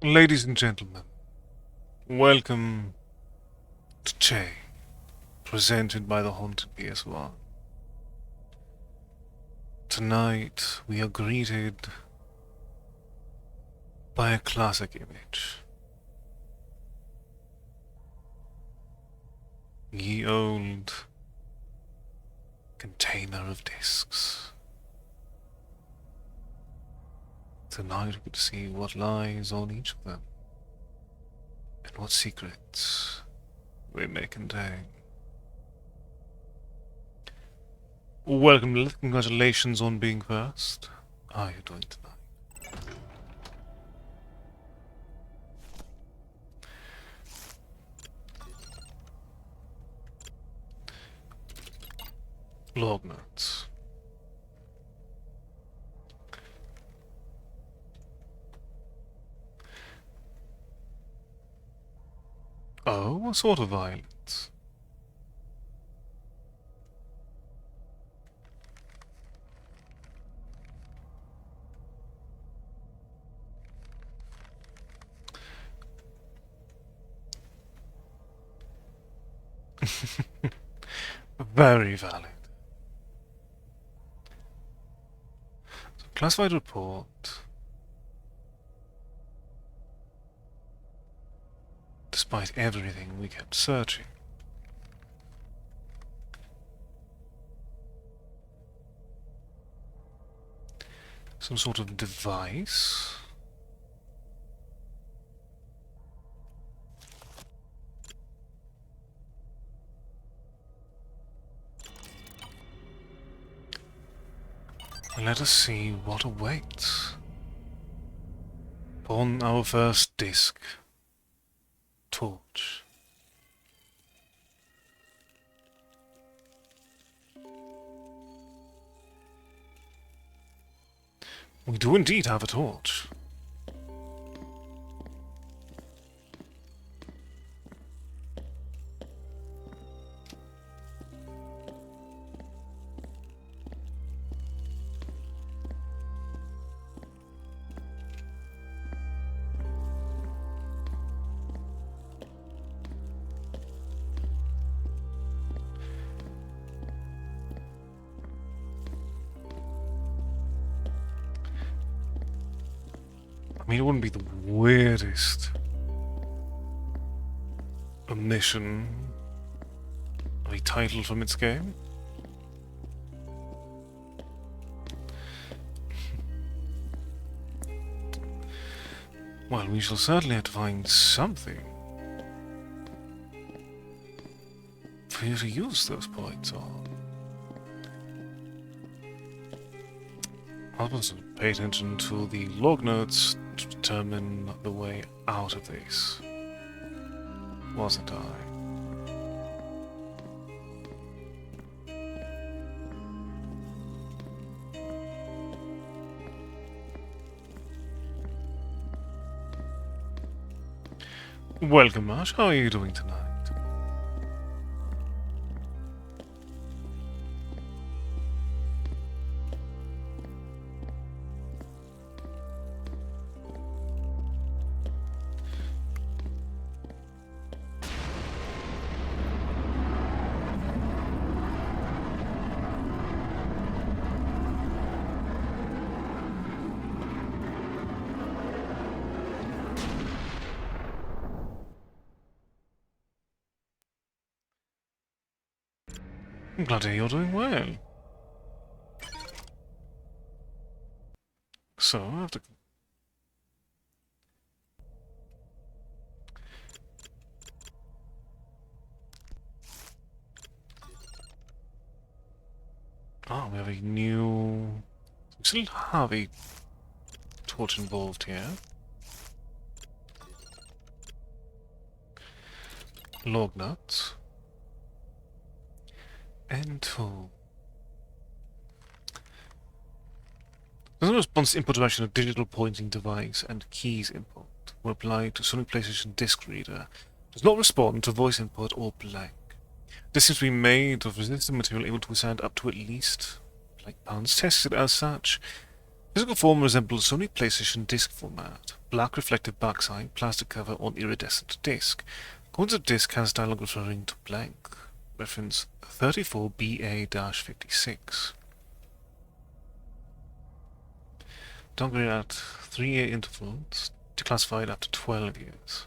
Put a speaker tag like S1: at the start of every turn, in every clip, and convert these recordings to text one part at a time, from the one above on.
S1: Ladies and gentlemen, welcome to C.H.A.I.N, presented by the Haunted PS1. Tonight, we are greeted by a classic image. Ye old container of discs. Tonight we get to see what lies on each of them, and what secrets they may contain. Welcome, congratulations on being first. How are you doing tonight? Log notes. Oh, what sort of violence? Very valid. So, classified report. Despite everything, we kept searching. Some sort of device? Let us see what awaits. Upon our first disc. Torch. We do indeed have a torch. I mean, it wouldn't be the weirdest omission of a title from its game. Well, we shall certainly have to find something for you to use those points on. I'll also pay attention to the log notes to determine the way out of this. Wasn't I? Welcome, Marsh. How are you doing tonight? I'm glad to hear you're doing well. So, I have to... Oh, we have a new... We still have a torch involved here. Log nuts. And tool. There's no response to input direction of digital pointing device and keys input when applied to Sony PlayStation disc reader. Does not respond to voice input or blank. This seems to be made of resistant material able to withstand up to at least blank pounds. Tested as such. Physical form resembles Sony PlayStation disc format. Black reflective backside, plastic cover on iridescent disc. Coins of disc has dialogue referring to blank. Reference 34BA-56. Downgraded at 3-year intervals. Declassified after 12 years.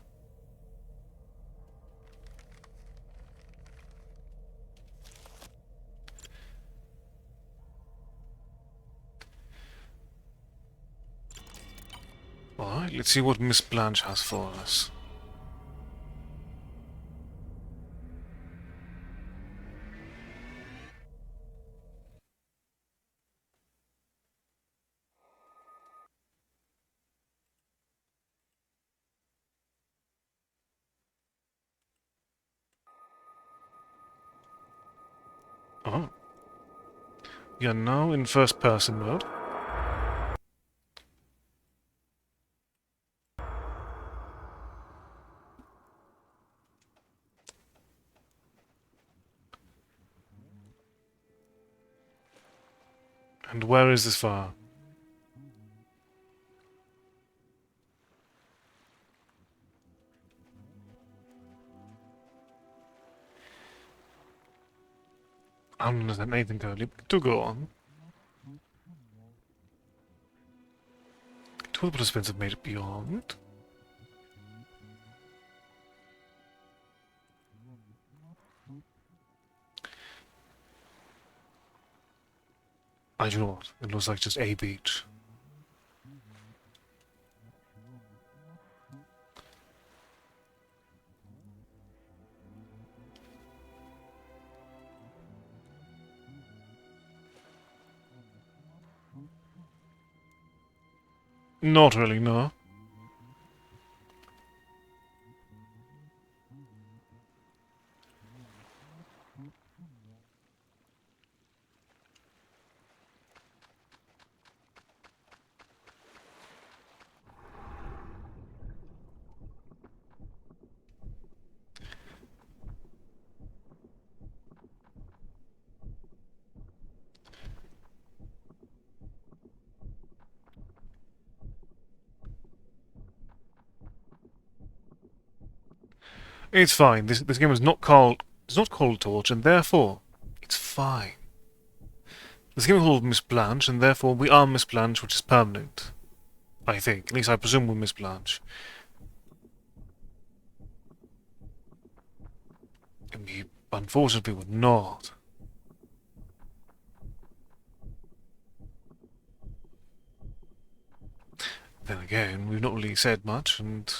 S1: Alright, let's see what Miss Blanche has for us. Oh. We are now in first person mode. And where is this far? I don't understand anything totally. To go on. Two of the participants have made it beyond. I do not. It looks like just a beach. Not really, no. It's fine. This game is not called... It's not called Torch, and therefore, it's fine. This game is called Miss Blanche, and therefore we are Miss Blanche, which is permanent. I think. At least I presume we're Miss Blanche. And we, unfortunately, we're not. Then again, we've not really said much, and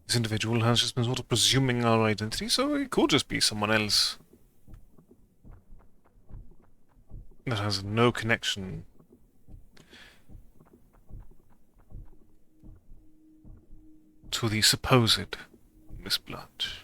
S1: this individual has just been sort of presuming our identity, so it could just be someone else that has no connection to the supposed Miss Blanche.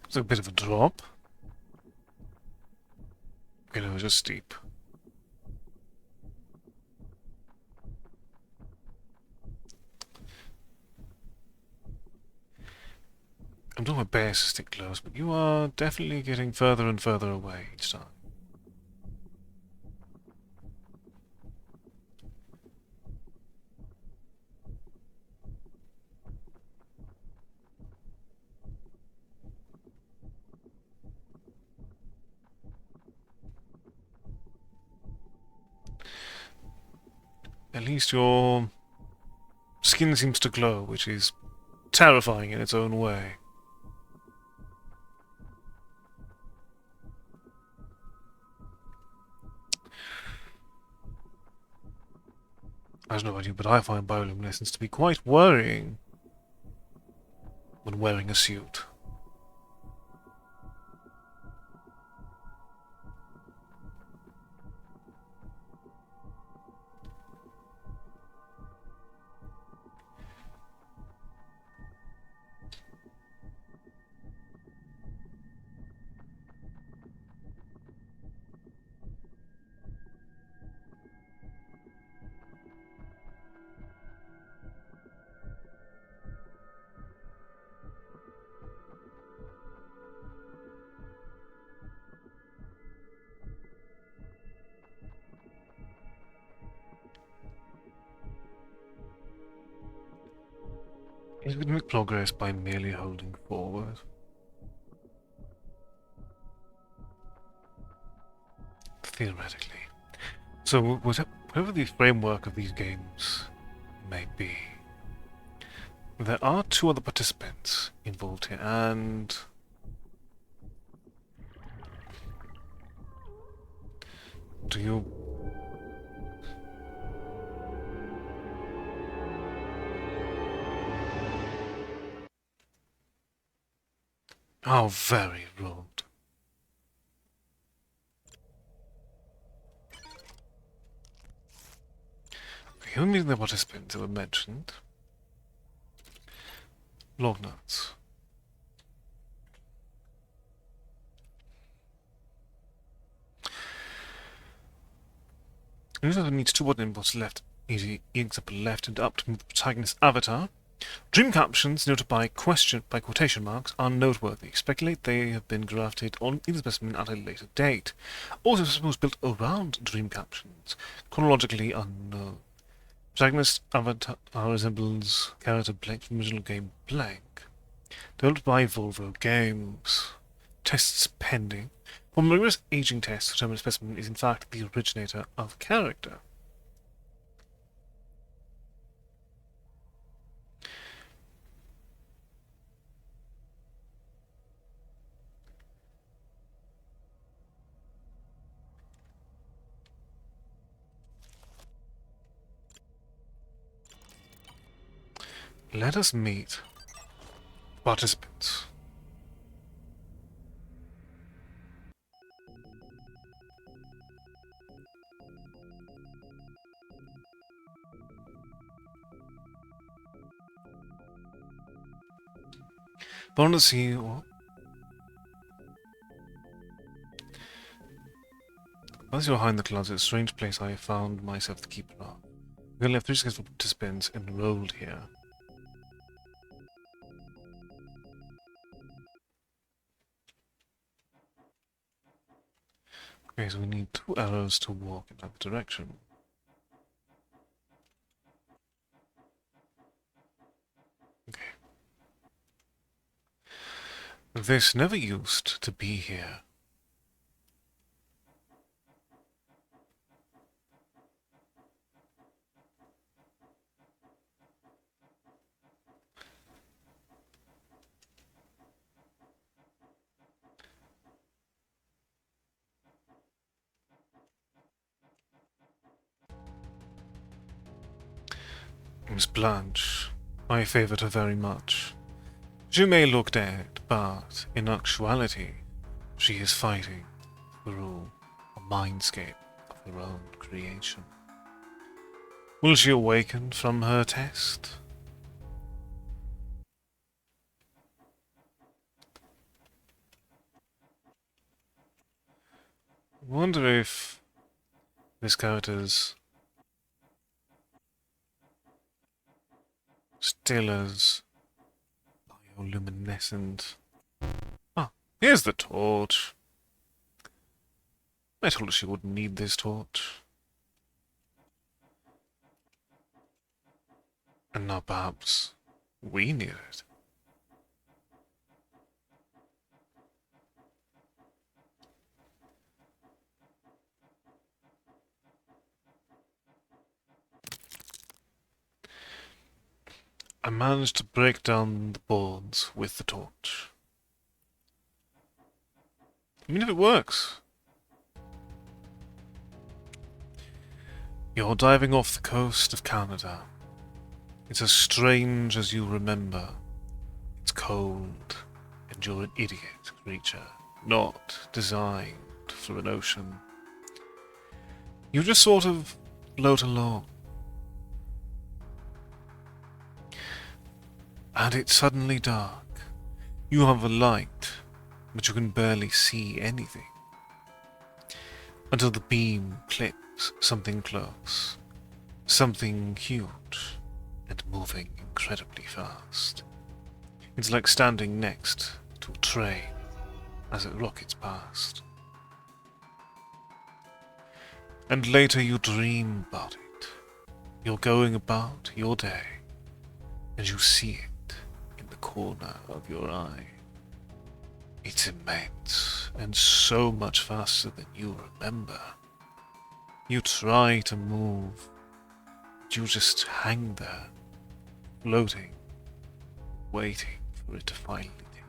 S1: It's a bit of a drop. Okay, no, it's just steep. I'm doing my best to stick close, but you are definitely getting further and further away each time. At least your skin seems to glow, which is terrifying in its own way. I don't know about you, but I find bioluminescence to be quite worrying when wearing a suit. You can make progress by merely holding forward. Theoretically. So, whatever the framework of these games may be, there are two other participants involved here, and do you... How very rude. Okay, only the participants that were mentioned. Log notes. User needs two button inputs left, example left and up to move the protagonist's avatar. Dream captions noted by quotation marks are noteworthy. Speculate they have been grafted on in the specimen at a later date. Also, specimens built around dream captions, chronologically unknown. Protagonist avatar resembles character blank from original game blank. Developed by Volvo Games. Tests pending. From rigorous aging tests, determined specimen is in fact the originator of character. Let us meet participants. Born to see what? As you're behind the closet, a strange place I have found myself the keeper of. We only have 3 successful participants enrolled here. Okay, so we need 2 arrows to walk in that direction. Okay. This never used to be here. Miss Blanche, I favoured her very much. She may look dead, but in actuality, she is fighting to rule a mindscape of her own creation. Will she awaken from her test? I wonder if this character's still as bioluminescent. Ah, here's the torch. I told her she wouldn't need this torch. And now perhaps we need it. I managed to break down the boards with the torch. I mean, if it works. You're diving off the coast of Canada. It's as strange as you remember. It's cold, and you're an idiot creature, not designed for an ocean. You just sort of float along. And it's suddenly dark. You have a light, but you can barely see anything. Until the beam clips something close. Something huge and moving incredibly fast. It's like standing next to a train as it rockets past. And later you dream about it. You're going about your day, and you see it. in the corner of your eye. It's immense, and so much faster than you remember. You try to move, but you just hang there, floating, waiting for it to finally take.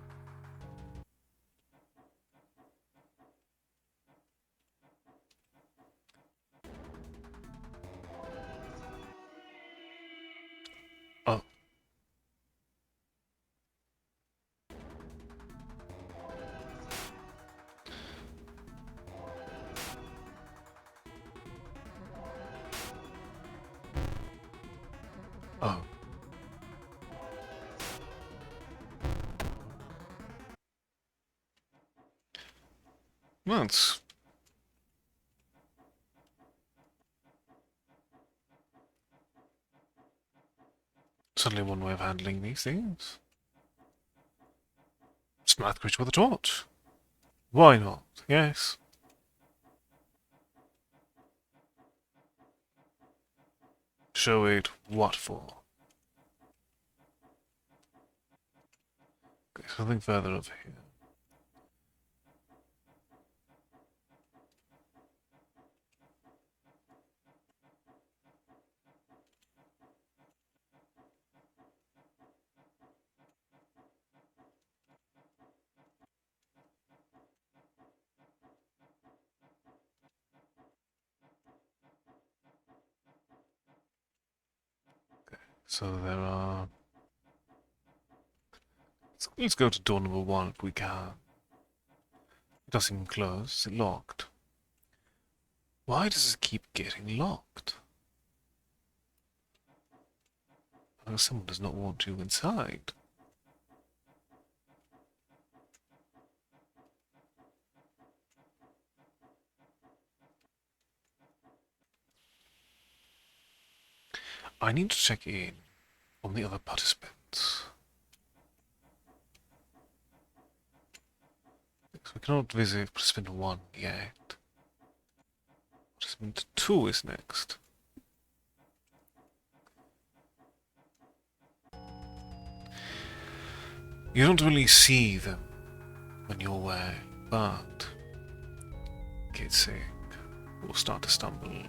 S1: Oh. Oh. Well, it's certainly one way of handling these things. Smack the creature with a torch. Why not? Yes. Show it what for. Okay, something further over here. So there are... Let's go to door number 1 if we can. It doesn't even close. Is it locked? Why does it keep getting locked? Oh, someone does not want you inside. I need to check in on the other participants. So we cannot visit participant 1 yet. Participant 2 is next. You don't really see them when you're away, but get sick or start to stumble,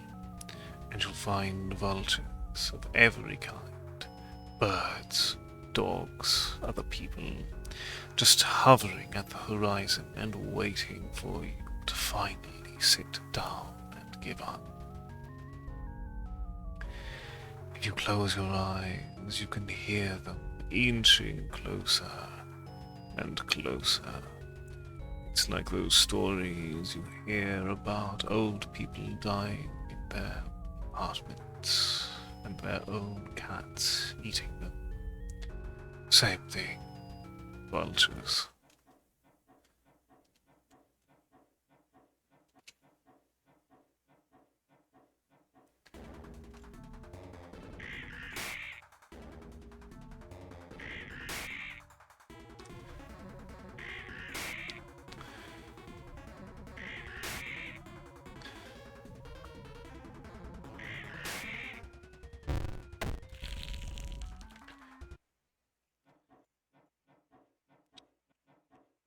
S1: and you'll find vultures of every kind, birds, dogs, other people, just hovering at the horizon and waiting for you to finally sit down and give up. If you close your eyes, you can hear them inching closer and closer. It's like those stories you hear about old people dying in their apartments and their own cats eating them. Same thing. Vultures.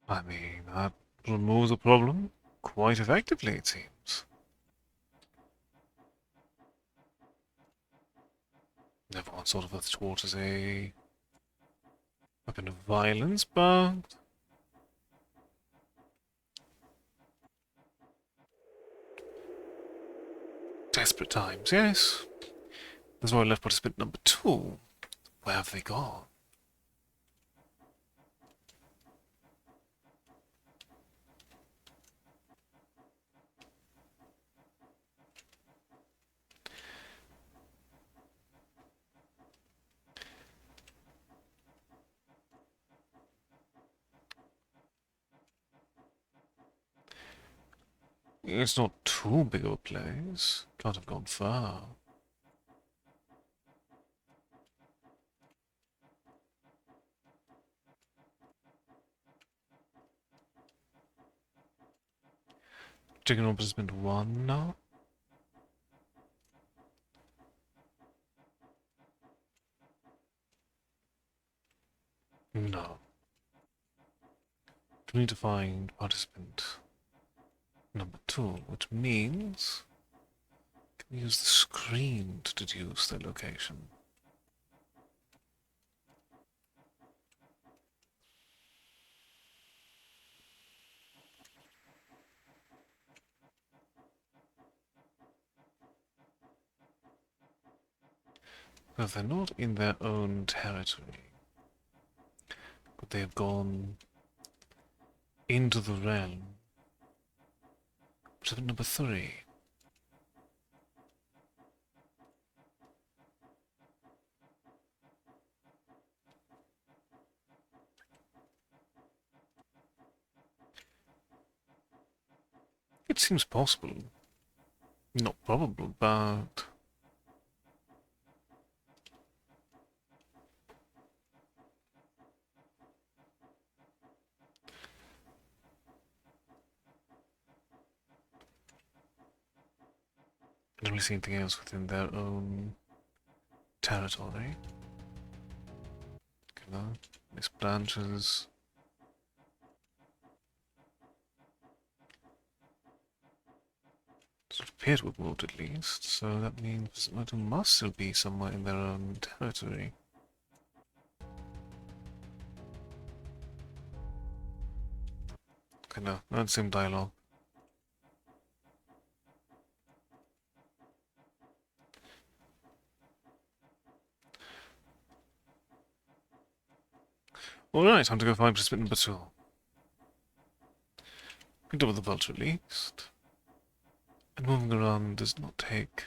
S1: I mean, that removes the problem quite effectively, it seems. Everyone sort of thought as a weapon of violence, but desperate times, yes. That's why I left participant number 2. Where have they gone? It's not too big of a place. Can't have gone far. Checking on participant 1 now. No. We need to find participant number 2, which means we can use the screen to deduce their location. Well, they're not in their own territory, but they have gone into the realm. Participant number 3. It seems possible. Not probable, but... I don't really see anything else within their own territory. Okay, no. These branches... sort of appear to have moved at least, so that means it must still be somewhere in their own territory. Okay, no, not the same dialogue. Alright, time to go find participant number 2. We double the vulture at least. And moving around does not take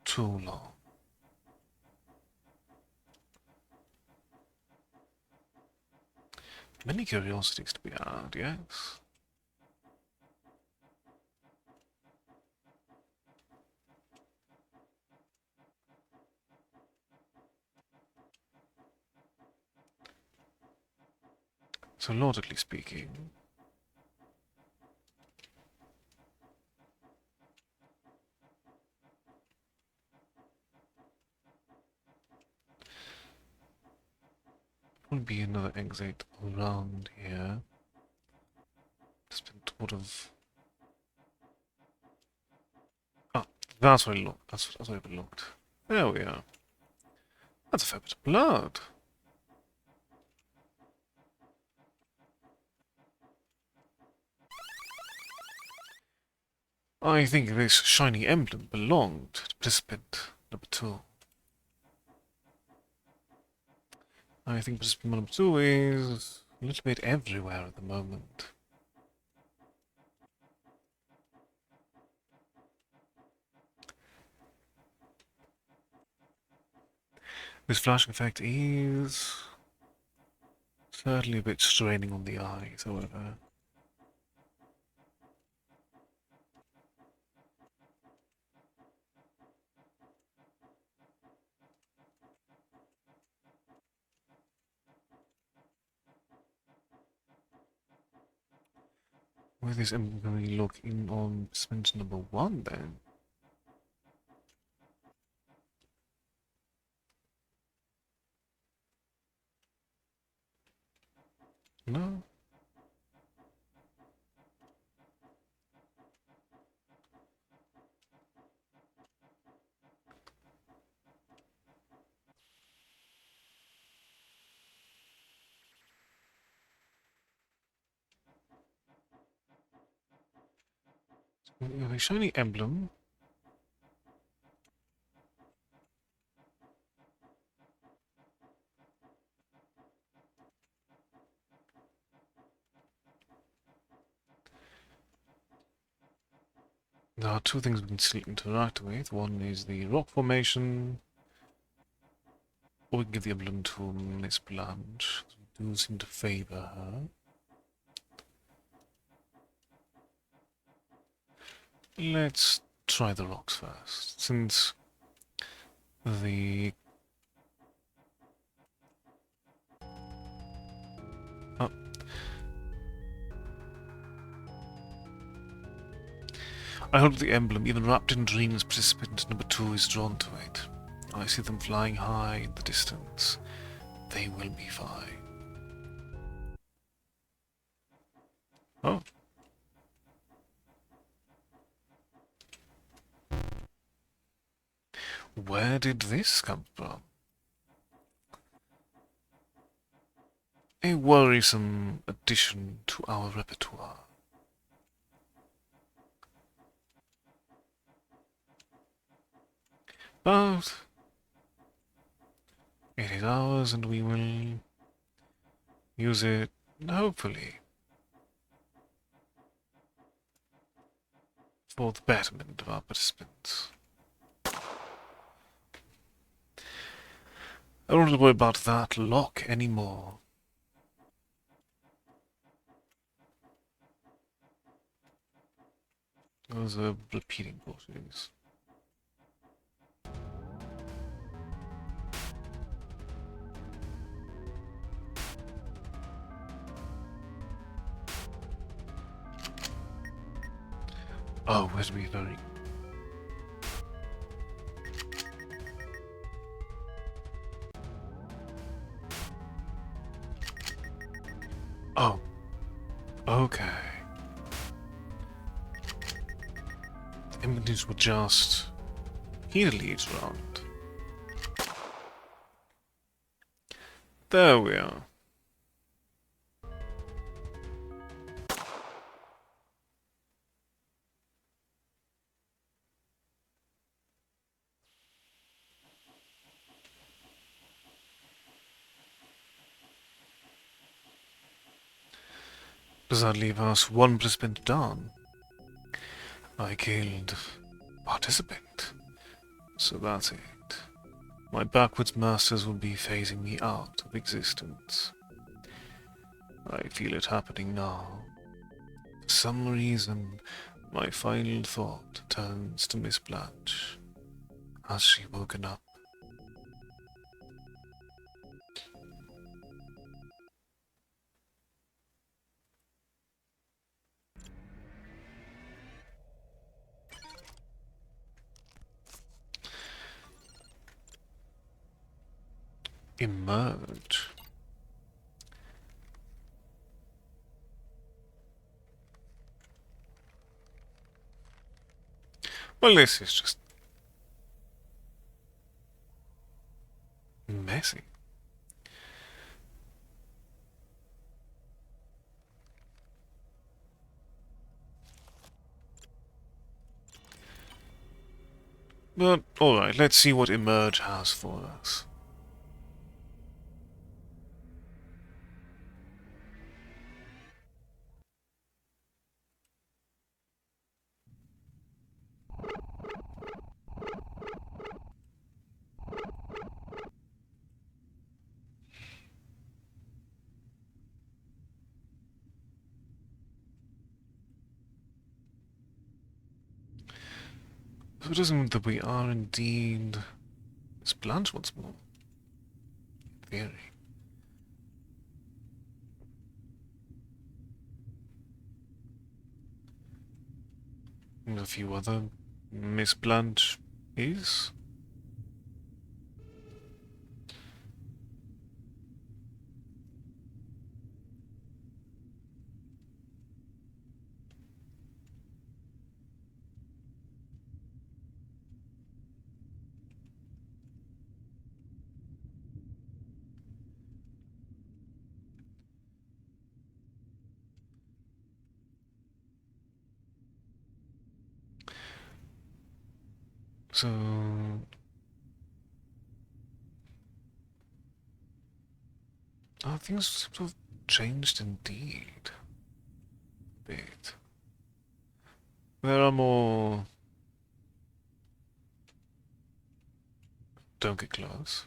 S1: too long. Many curiosities to be had, yes. So logically speaking, there will be another exit around here. It's been sort of... Ah, that's where I looked. That's where I looked. There we are. That's a fair bit of blood. I think this shiny emblem belonged to participant number 2. I think participant number 2 is a little bit everywhere at the moment. This flashing effect is certainly a bit straining on the eyes, however. Where is emblem going to look in on participant number 1 then? No? We have a shiny emblem. There are 2 things we can still interact with. One is the rock formation, or we can give the emblem to Miss Blanche. We do seem to favour her. Let's try the rocks first, since the... Oh. I hope the emblem, even wrapped in dreams, participant number 2 is drawn to it. I see them flying high in the distance, They will be fine. Oh. Where did this come from? A worrisome addition to our repertoire. But it is ours and we will use it, hopefully, for the betterment of our participants. I don't have to worry about that lock anymore. Those are repeating bullshits. Oh, where's me very... Oh. Okay. Images were just... Here leads round. There we are. Does that leave us one participant down? I killed participant. So that's it. My backwards masters will be phasing me out of existence. I feel it happening now. For some reason, my final thought turns to Miss Blanche. Has she woken up? Emerge. Well, this is just messy. But, alright, let's see what Emerge has for us. So it doesn't mean that we are indeed Miss Blanche once more. In theory. And a few other Miss Blanche is. So... things seem to have changed indeed. A bit. There are more... Don't get close.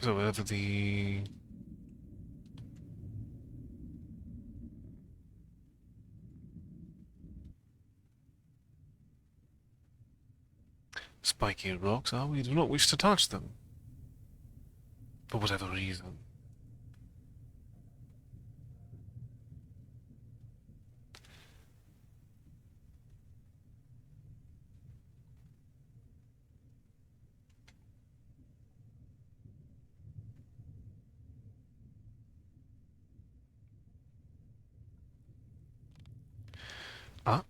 S1: So whatever the... spiky rocks are, we do not wish to touch them. For whatever reason. Ah,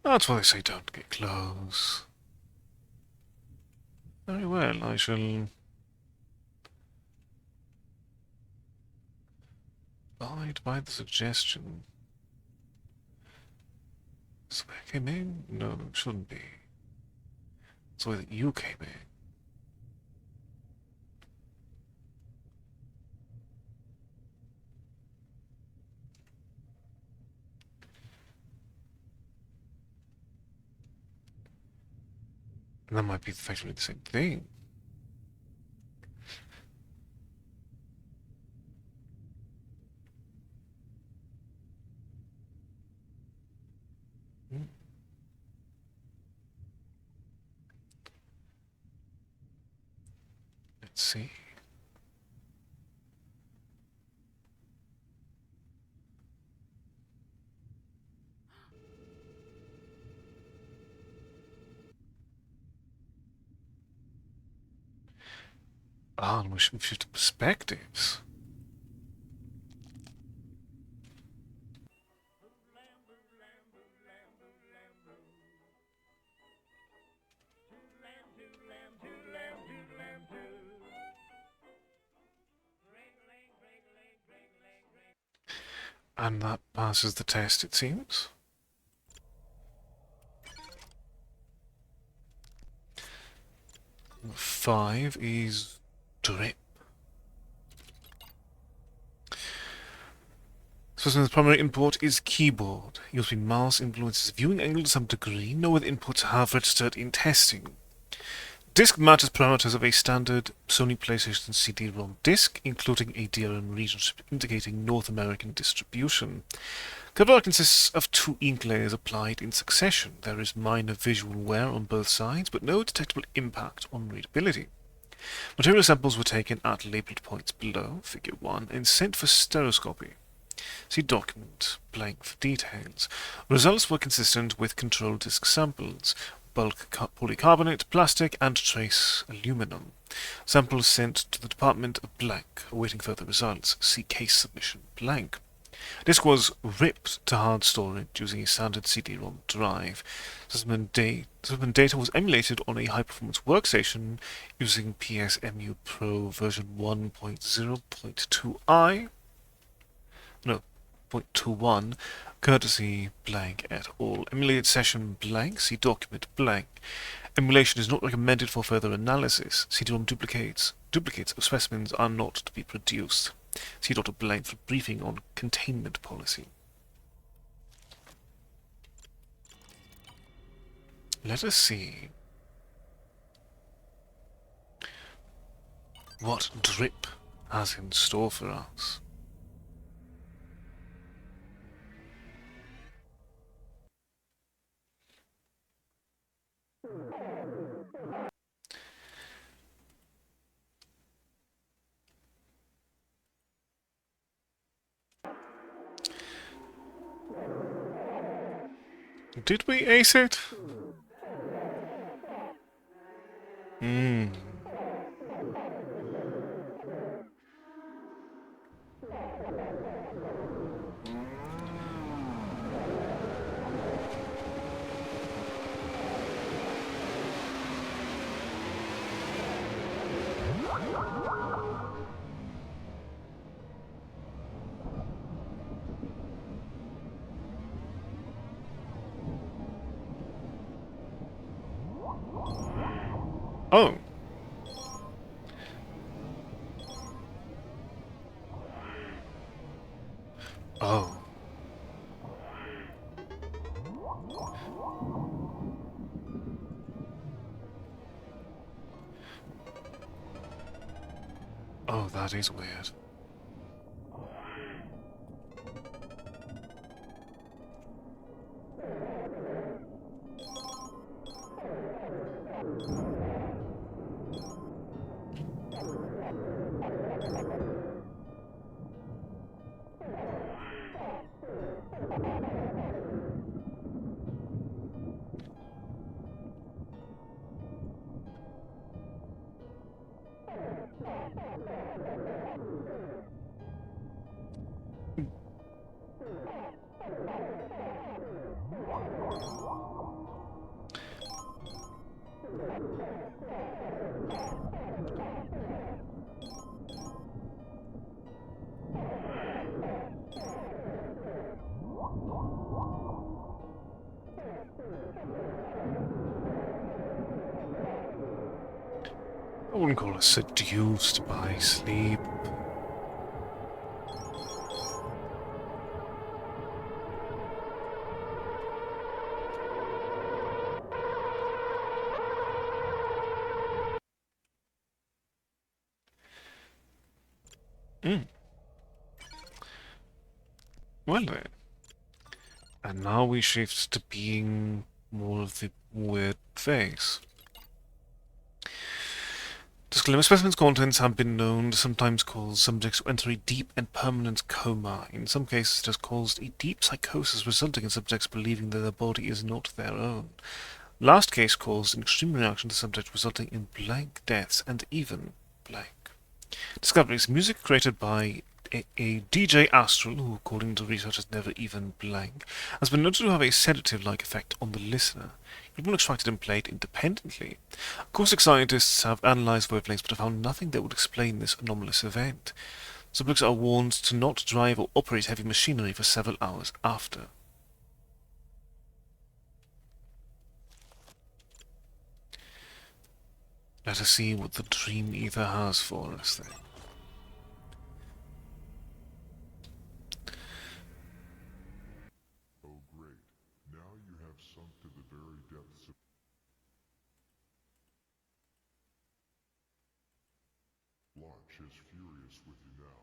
S1: that's why they say don't get close. Very well, I shall abide by the suggestion. Is the way I came in? No, it shouldn't be. It's the way that you came in. And that might be effectively the same thing. Hmm. Let's see. Ah, and we should shift perspectives. And that passes the test, it seems. Number 5 is drip. So the primary input is keyboard. Used in mouse influences viewing angle to some degree. No other inputs have registered in testing. Disk matches parameters of a standard Sony PlayStation CD-ROM disc, including a DRM region indicating North American distribution. Cover consists of 2 ink layers applied in succession. There is minor visual wear on both sides, but no detectable impact on readability. Material samples were taken at labeled points below, figure 1, and sent for stereoscopy. See document blank for details. Results were consistent with control disk samples, bulk polycarbonate, plastic, and trace aluminum. Samples sent to the department of blank, awaiting further results. See case submission blank. Disk was ripped to hard storage using a standard CD-ROM drive. System data was emulated on a high-performance workstation using PSMU Pro version 1.0.2i. No, 0.21, courtesy blank et al. Emulated session blank, see document blank. Emulation is not recommended for further analysis. CD-ROM duplicates of specimens are not to be produced. See Dr. Blank for briefing on containment policy. Let us see what drip has in store for us. Did we ace it? Hmm. Oh. Oh. Oh, that is weird. I wouldn't call it seduced by sleep. Mm. Well then. And now we shift to being more of the weird face. Disclaimer: specimens' contents have been known to sometimes cause subjects to enter a deep and permanent coma. In some cases, it has caused a deep psychosis, resulting in subjects believing that their body is not their own. Last case caused an extreme reaction to subjects, resulting in blank deaths and even blank discoveries. Music created by a DJ Astral, who according to researchers never even blank, has been noted to have a sedative-like effect on the listener. It was extracted and played independently. Acoustic scientists have analysed wavelengths but have found nothing that would explain this anomalous event. Subjects are warned to not drive or operate heavy machinery for several hours after. Let us see what the Dream Ether has for us then.
S2: Oh great, now you have sunk to the very depths of... Blotch is furious with you now,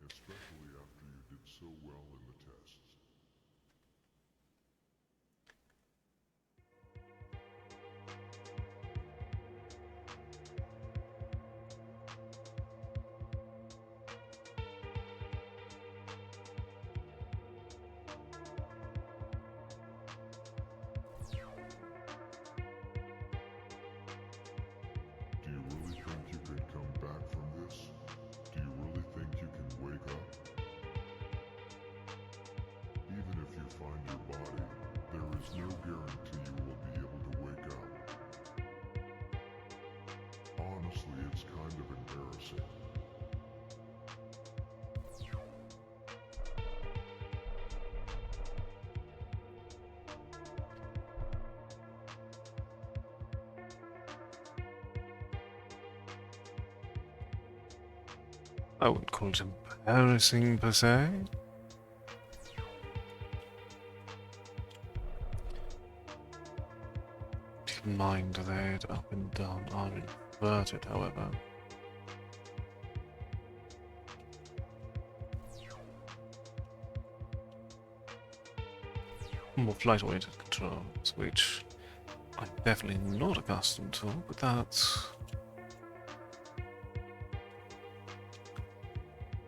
S2: especially after you did so well in the tests. Do you really think you could come back from this? Do you really think you can wake up? Even if you find your body, there is no guarantee you will be able to wake up. Honestly, it's kind of embarrassing.
S1: I wouldn't call it embarrassing per se. Keep in mind that up and down are inverted, however. More flight-oriented controls, which I'm definitely not accustomed to, but that's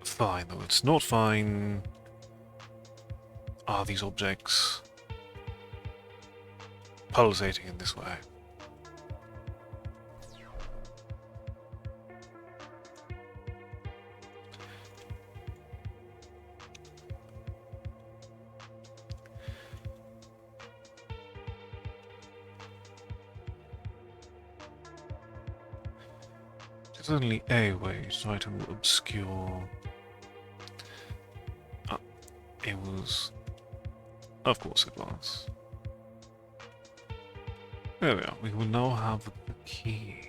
S1: fine, though it's not fine. Are these objects pulsating in this way? There's only a way to try to obscure. It was. Of course it was. There we are. We will now have the key.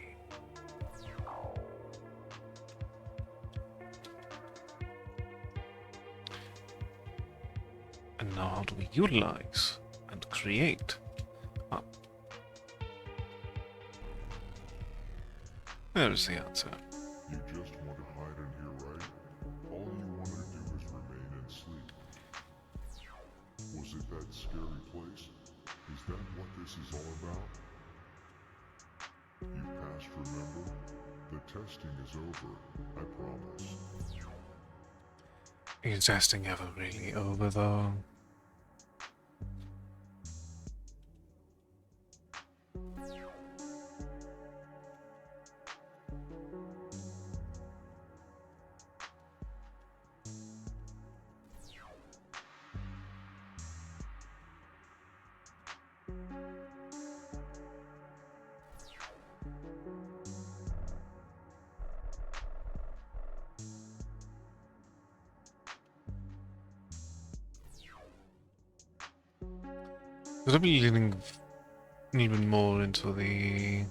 S1: And now how do we utilize and create? There is the answer.
S2: You just want to hide in here, right? All you want to do is remain and sleep. Was it that scary place? Is that what this is all about? You passed, remember? The testing is over, I promise.
S1: Is testing ever really over though? Because I'll be leaning even more into the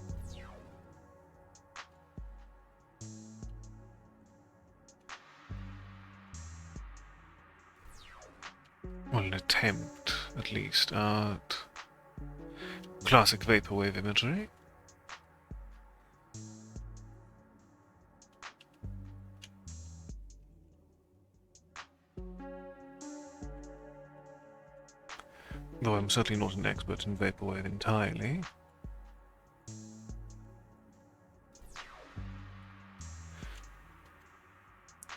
S1: Well, an attempt, at least, at classic vaporwave imagery. Though I'm certainly not an expert in vaporwave entirely.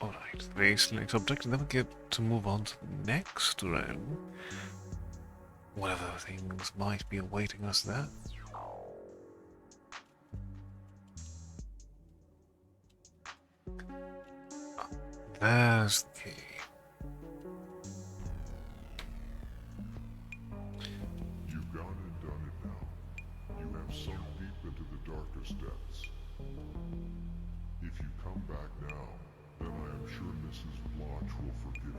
S1: Alright, 3 select object, and then we get to move on to the next realm. Whatever things might be awaiting us there. There's the key.
S2: You've gone and done it now. You have sunk deep into the darkest depths. If you come back now, then I am sure Mrs. Blanche will forgive you.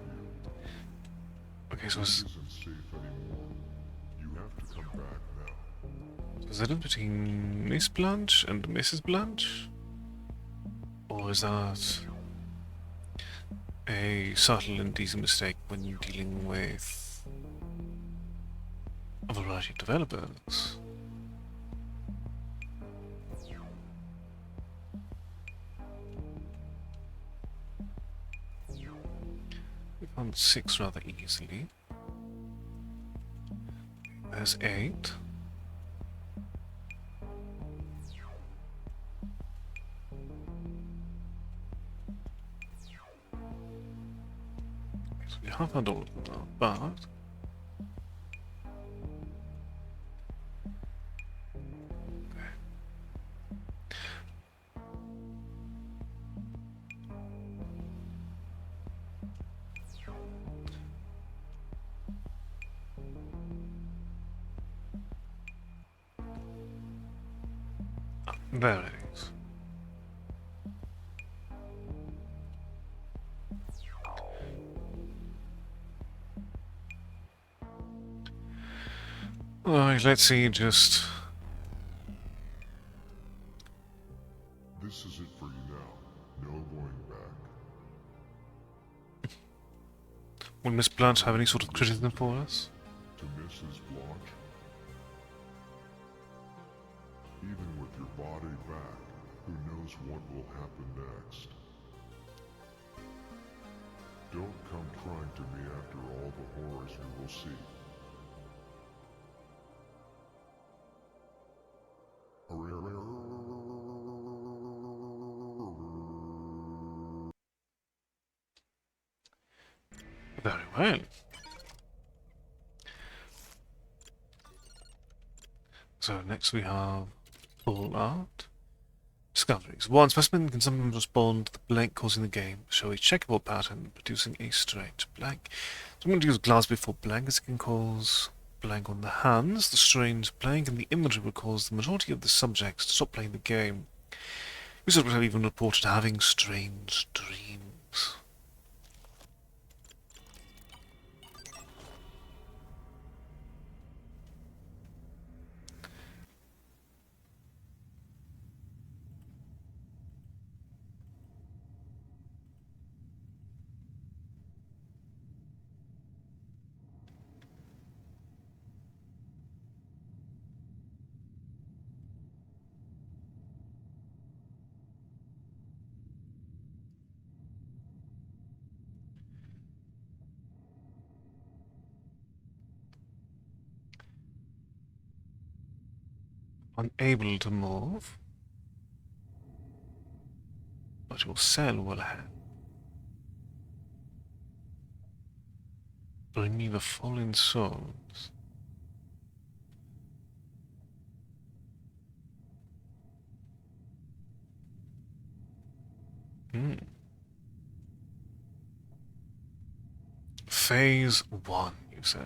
S1: Okay, so
S2: It
S1: is
S2: isn't safe anymore. You have to come back now.
S1: is that between Miss Blanche and Mrs. Blanche? Or is that a subtle and easy mistake when you're dealing with a variety of developers? We found 6 rather easily. There's 8. So we have found all of them now, but there it is. Alright, let's see just...
S2: This is it for you now. No going back.
S1: Will Miss Blanche have any sort of criticism for us?
S2: To Mrs. Blanche? Even with your body back, who knows what will happen next? Don't come crying to me after all the horrors you will see.
S1: Very well. So next we have full art. Discoveries. One specimen can sometimes respond to the blank causing the game, show a checkerboard pattern, producing a strange blank. So I'm going to use glass before blank as it can cause blank on the hands. The strange blank in the imagery will cause the majority of the subjects to stop playing the game. Users have even reported having strange dreams. Unable to move, but your cell will have. Bring me the fallen souls. Phase 1, you say?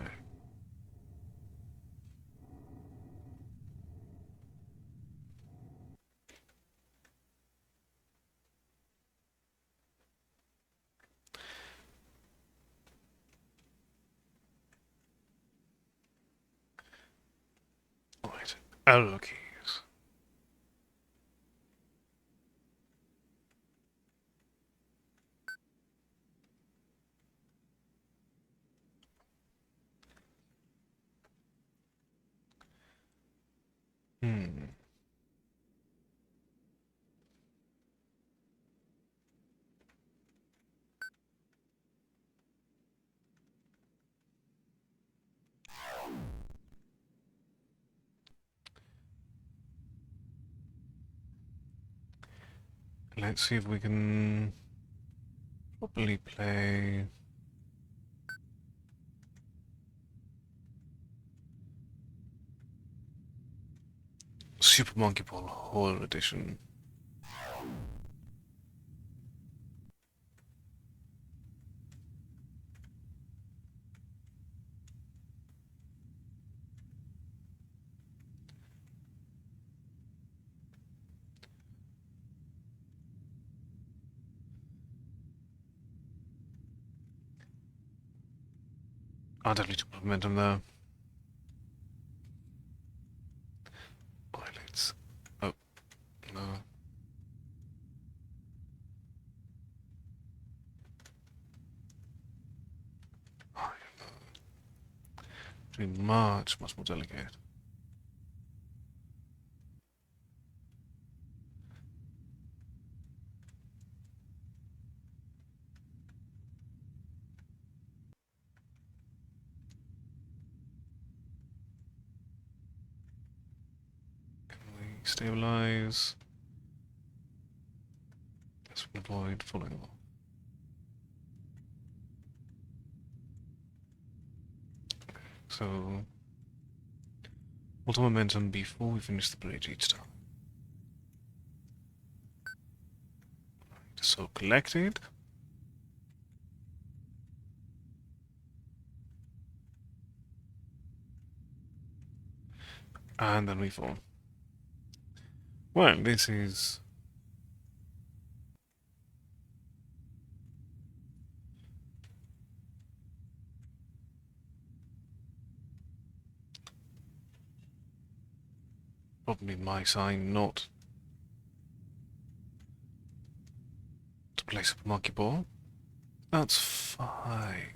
S1: Right. Arrow keys. Let's see if we can properly play Super Monkey Ball Horror Edition. I definitely took momentum there. Eyelids. Oh, no. Oh, doing much more delicate. Can we stabilize? Let's avoid falling off. So, hold momentum before we finish the bridge each time. So collected. And then we fall. Well, this is probably my sign not to place a monkey ball. That's fine.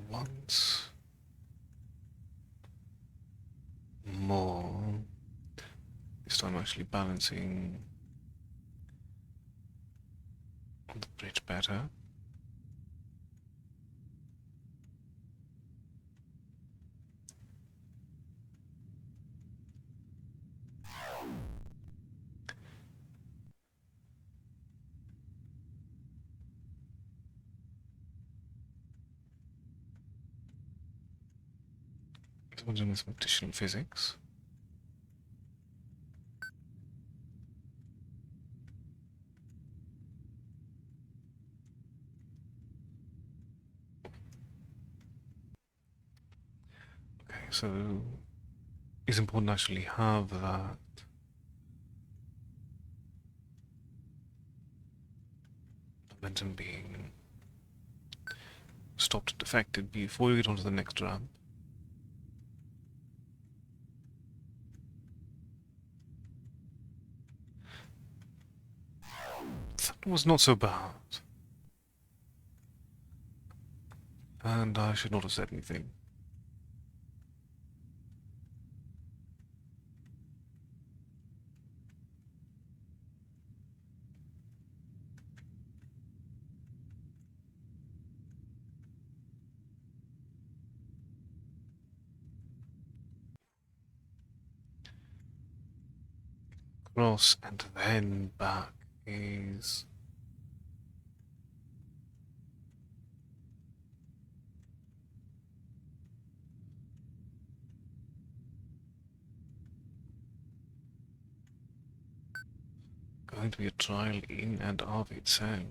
S1: Once more. This time actually balancing on the bridge better. So we're doing some additional physics. Okay, so it's important to actually have that momentum being stopped and affected before you get onto the next ramp. That was not so bad. And I should not have said anything. Cross and then back is going to be a trial in and of itself.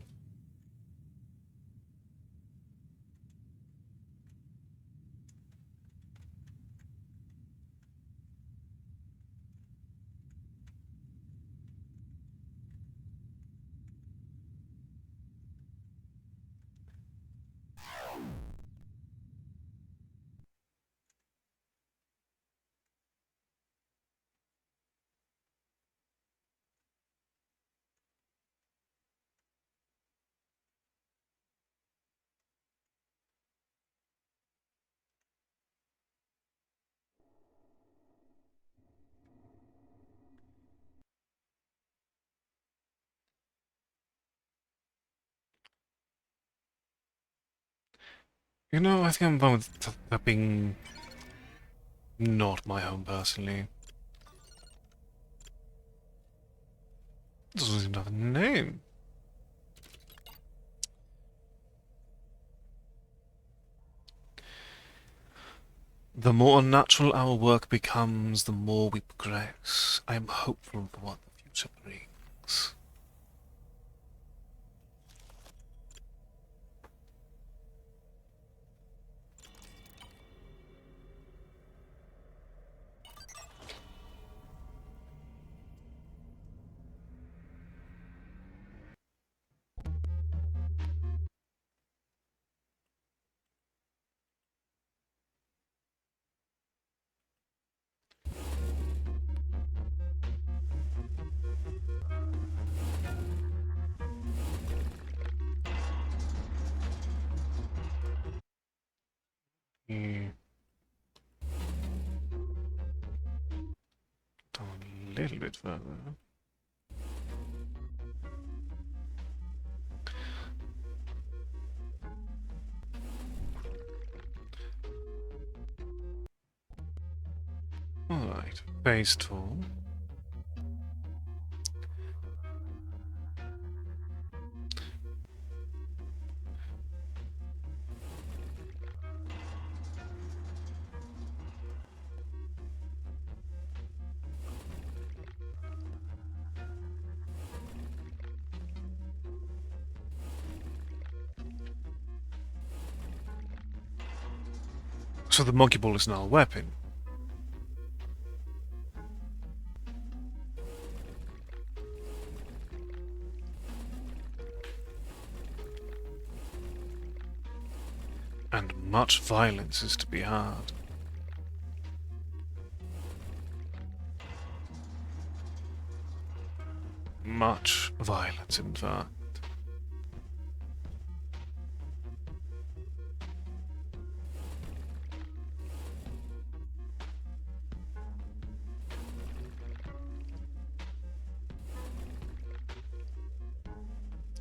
S1: You know, I think I'm fine with that being not my home personally. It doesn't even have a name. The more unnatural our work becomes, the more we progress. I am hopeful for what the future brings. Yeah. Down a little bit further. Alright, phase 2. So the monkey ball is now a weapon. And much violence is to be had. Much violence, in fact.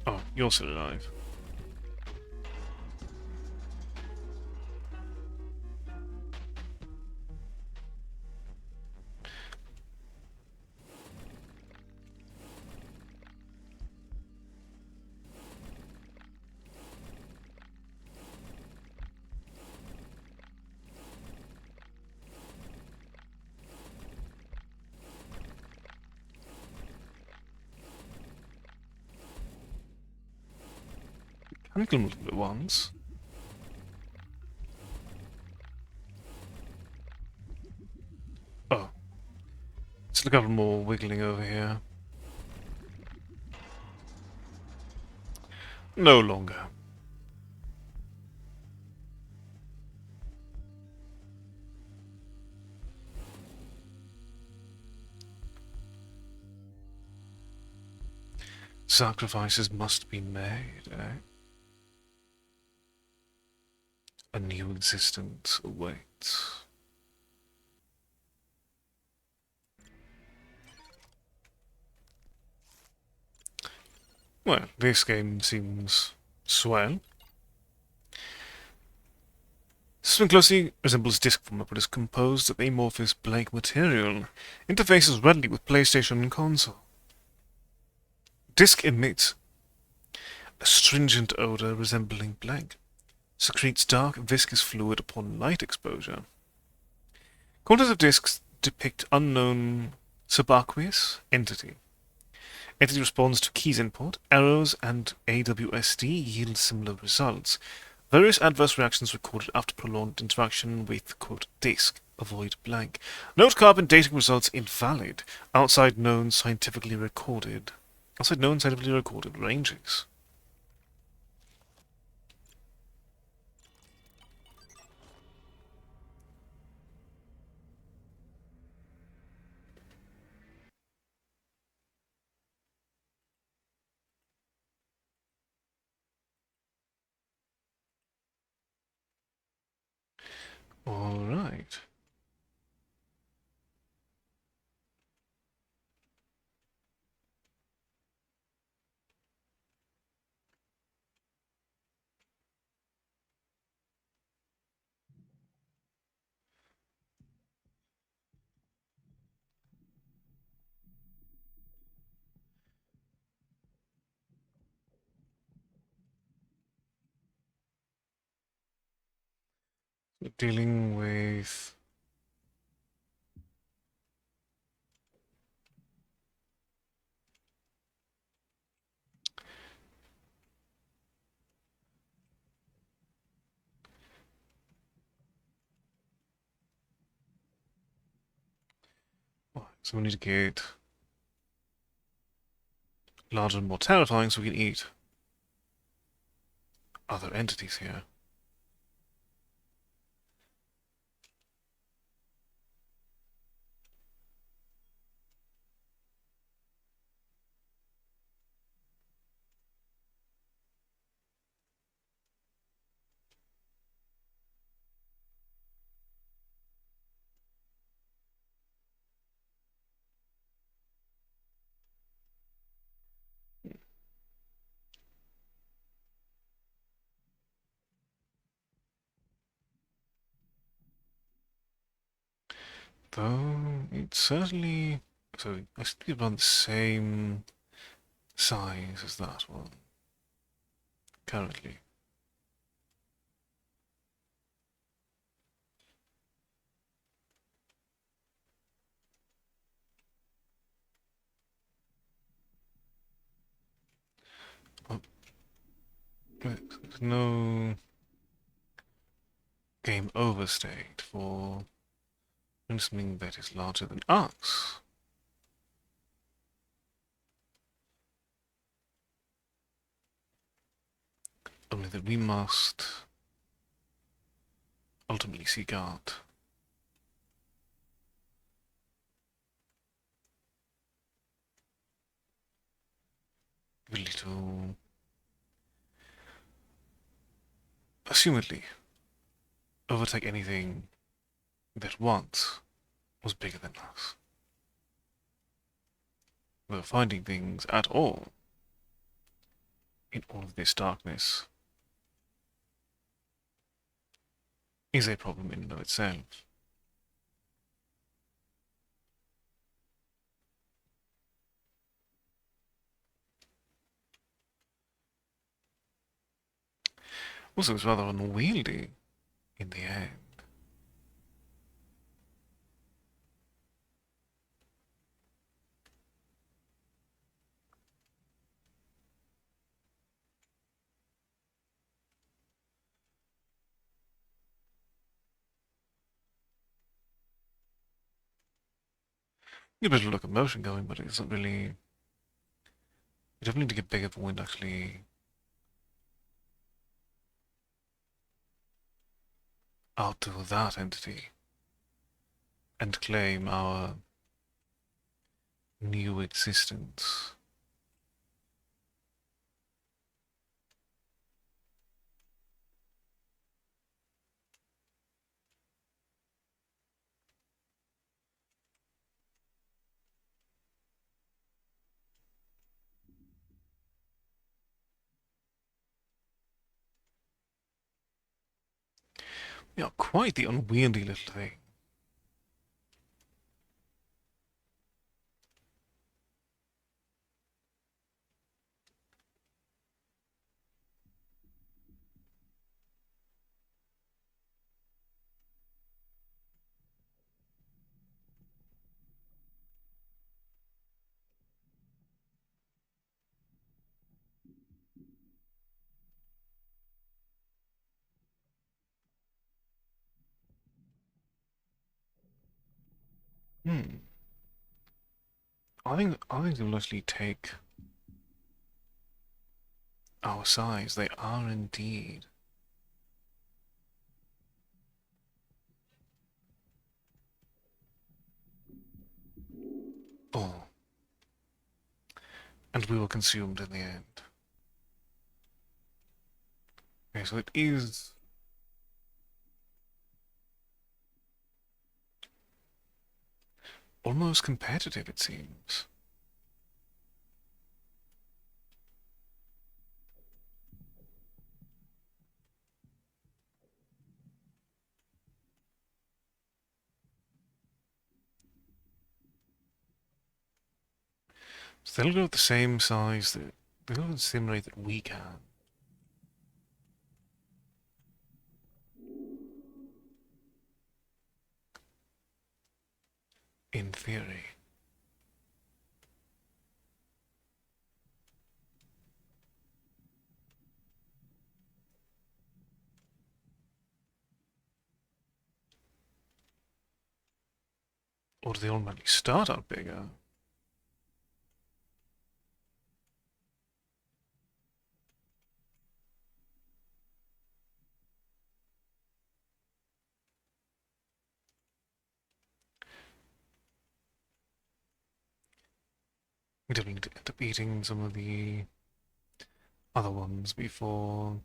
S1: Oh, you're still alive. Can I kill multiple at once? Oh, let's look at more wiggling over here. No longer. Sacrifices must be made, eh? A new existence awaits. Well, this game seems swell. System closely resembles disk format but is composed of amorphous blank material. Interfaces readily with PlayStation and console. Disk emits a stringent odor resembling blank. Secretes dark, viscous fluid upon light exposure. Corners of disks depict unknown subaqueous entity. Entity responds to keys input. Arrows and AWSD yield similar results. Various adverse reactions recorded after prolonged interaction with, quote, disk. Avoid blank. Note carbon dating results invalid. Outside known scientifically recorded ranges. Alright. Dealing with... So we need to get larger and more terrifying so we can eat other entities here. Though it's certainly... So I think around the same size as that one currently. Oh, there's no game over state for something that is larger than us. Only that we must ultimately seek out the ability to, assumedly, overtake anything that once was bigger than us. Without finding things at all in all of this darkness is a problem in and of itself. Also, it's rather unwieldy in the end. You get a bit of locomotion going, but it's not really. You definitely need to get bigger for wind actually outdo that entity and claim our new existence. Yeah, quite the unwieldy little thing. Hmm. I think they'll actually take our size. They are indeed. Oh, and we were consumed in the end. Okay, so it is almost competitive, it seems. So they'll go at the same size that they'll go at the same rate that we can. In theory. Or do they automatically start out bigger? We definitely need to end up eating some of the other ones before...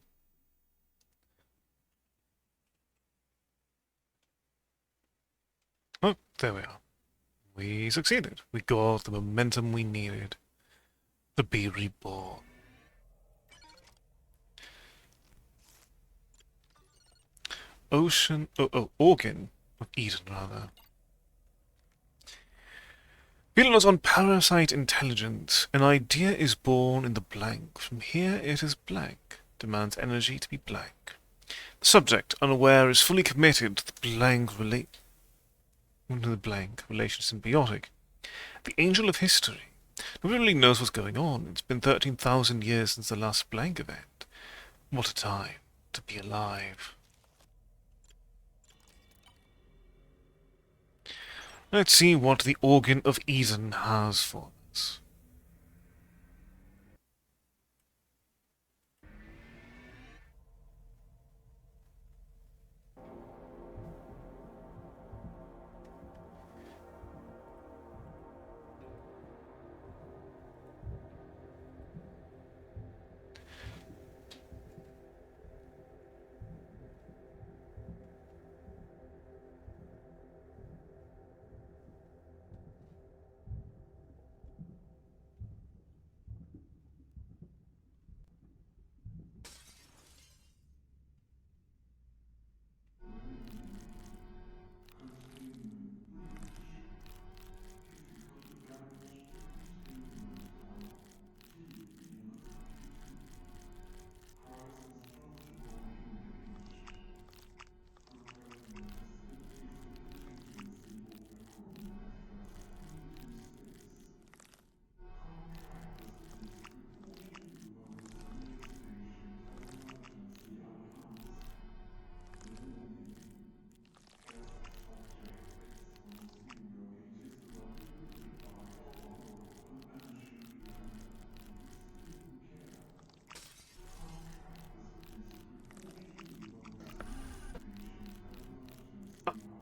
S1: Oh, there we are. We succeeded. We got the momentum we needed to be reborn. Organ of Eden, rather. Feeling on parasite intelligence. An idea is born in the blank. From here it is blank. Demands energy to be blank. The subject, unaware, is fully committed to the relation symbiotic. The angel of history. Nobody really knows what's going on. It's been 13,000 years since the last blank event. What a time to be alive. Let's see what the organ of Eden has for us.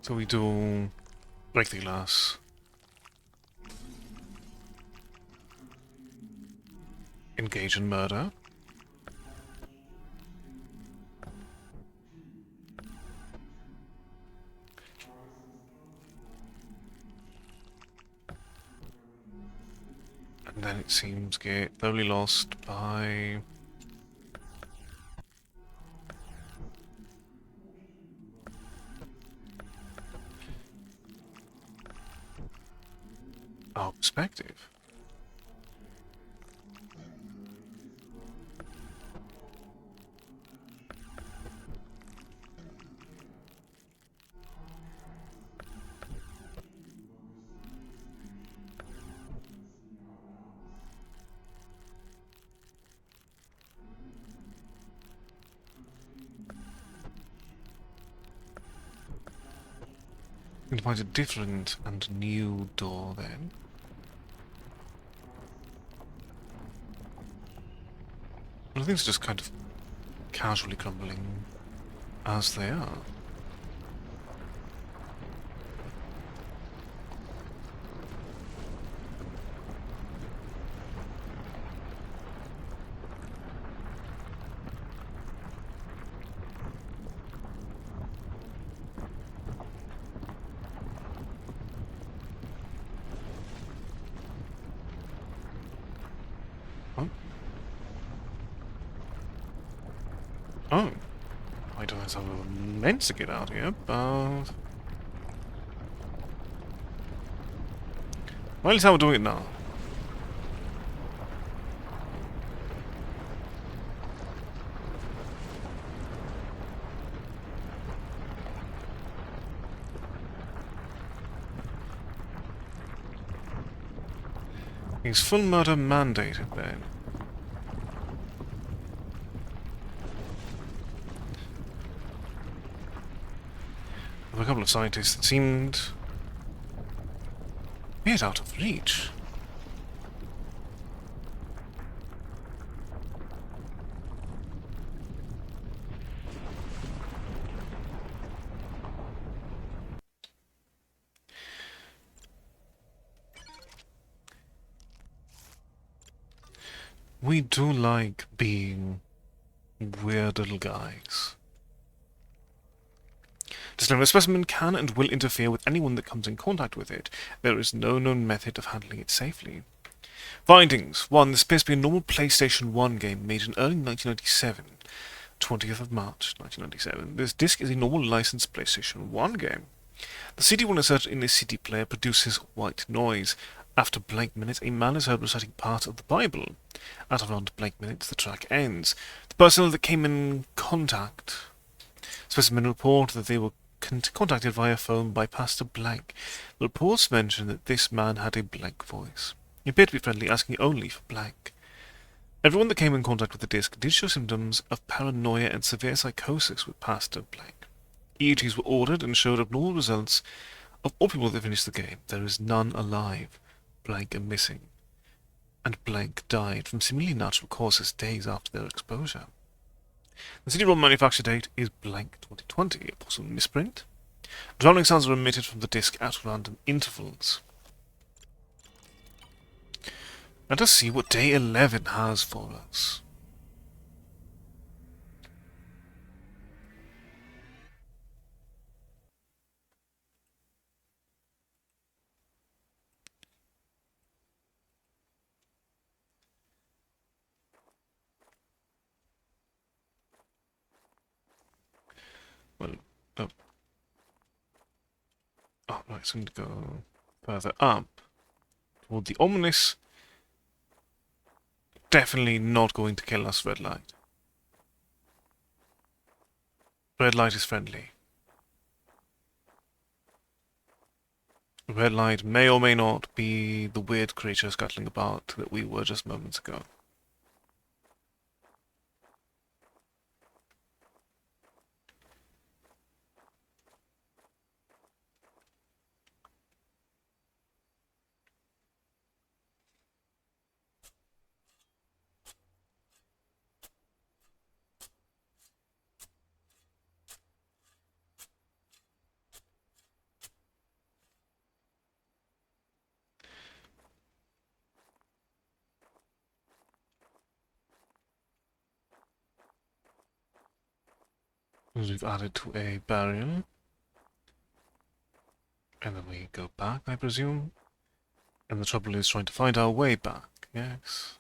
S1: So we do break the glass, engage in murder, and then it seems get thoroughly lost by... our perspective. We can find a different and new door then. Well, things are just kind of casually crumbling as they are. Oh. Oh. I don't know how we're meant to get out here, but... well, at least how we're doing it now. Is full murder mandated then? There were a couple of scientists that seemed a bit out of reach. We do like being weird little guys. This specimen can and will interfere with anyone that comes in contact with it. There is no known method of handling it safely. Findings. 1. This appears to be a normal PlayStation 1 game made in early 1997. 20th of March, 1997. This disc is a normal licensed PlayStation 1 game. The CD when inserted in a CD player produces white noise. After blank minutes, a man is heard reciting part of the Bible. At around blank minutes, the track ends. The personnel that came in contact specimen report that they were contacted via phone by Pastor Blank. The reports mention that this man had a blank voice. He appeared to be friendly, asking only for blank. Everyone that came in contact with the disc did show symptoms of paranoia and severe psychosis with Pastor Blank. EEGs were ordered and showed abnormal results of all people that finished the game. There is none alive. Blank are missing. And Blank died from seemingly natural causes days after their exposure. The CD-ROM manufacture date is blank 2020, a possible misprint. Drowning sounds are emitted from the disc at random intervals. Let us see what day 11 has for us. Well, oh, right, so I'm going to go further up. Toward the ominous, definitely not going to kill us, red light. Red light is friendly. Red light may or may not be the weird creature scuttling about that we were just moments ago. We've added to a barrier. And then we go back, I presume. And the trouble is trying to find our way back, yes.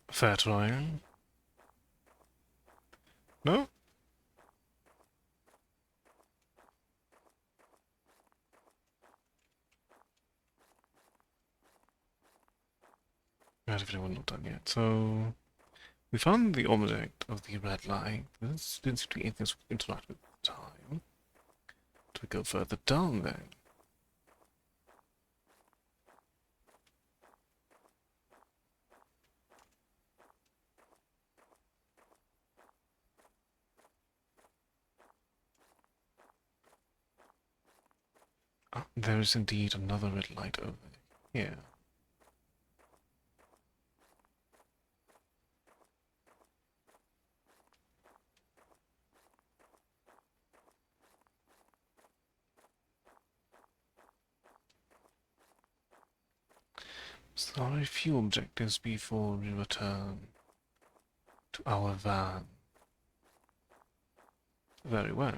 S1: Fair try. No? Right, if anyone not done yet. So we found the object of the red light. This didn't seem to be anything else we can interact with at the time. Do we go further down then? Ah, there is indeed another red light over here. So there are a few objectives before we return to our van. Very well.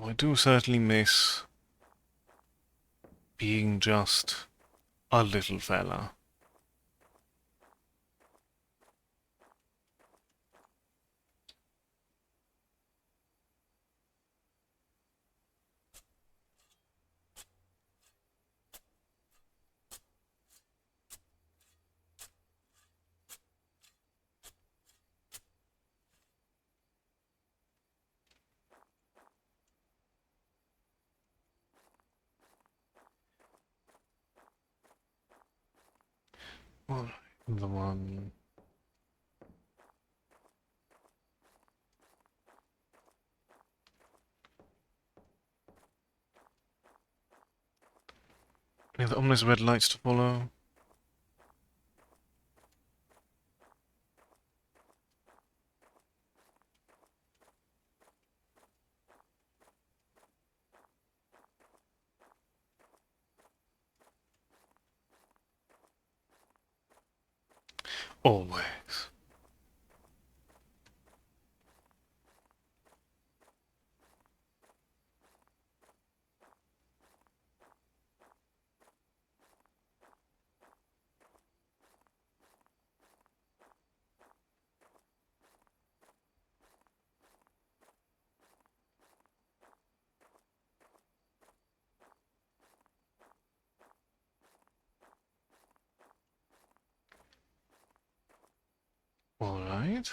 S1: I do certainly miss being just a little fella. The one... Yeah, the ominous red lights to follow. Always. Alright.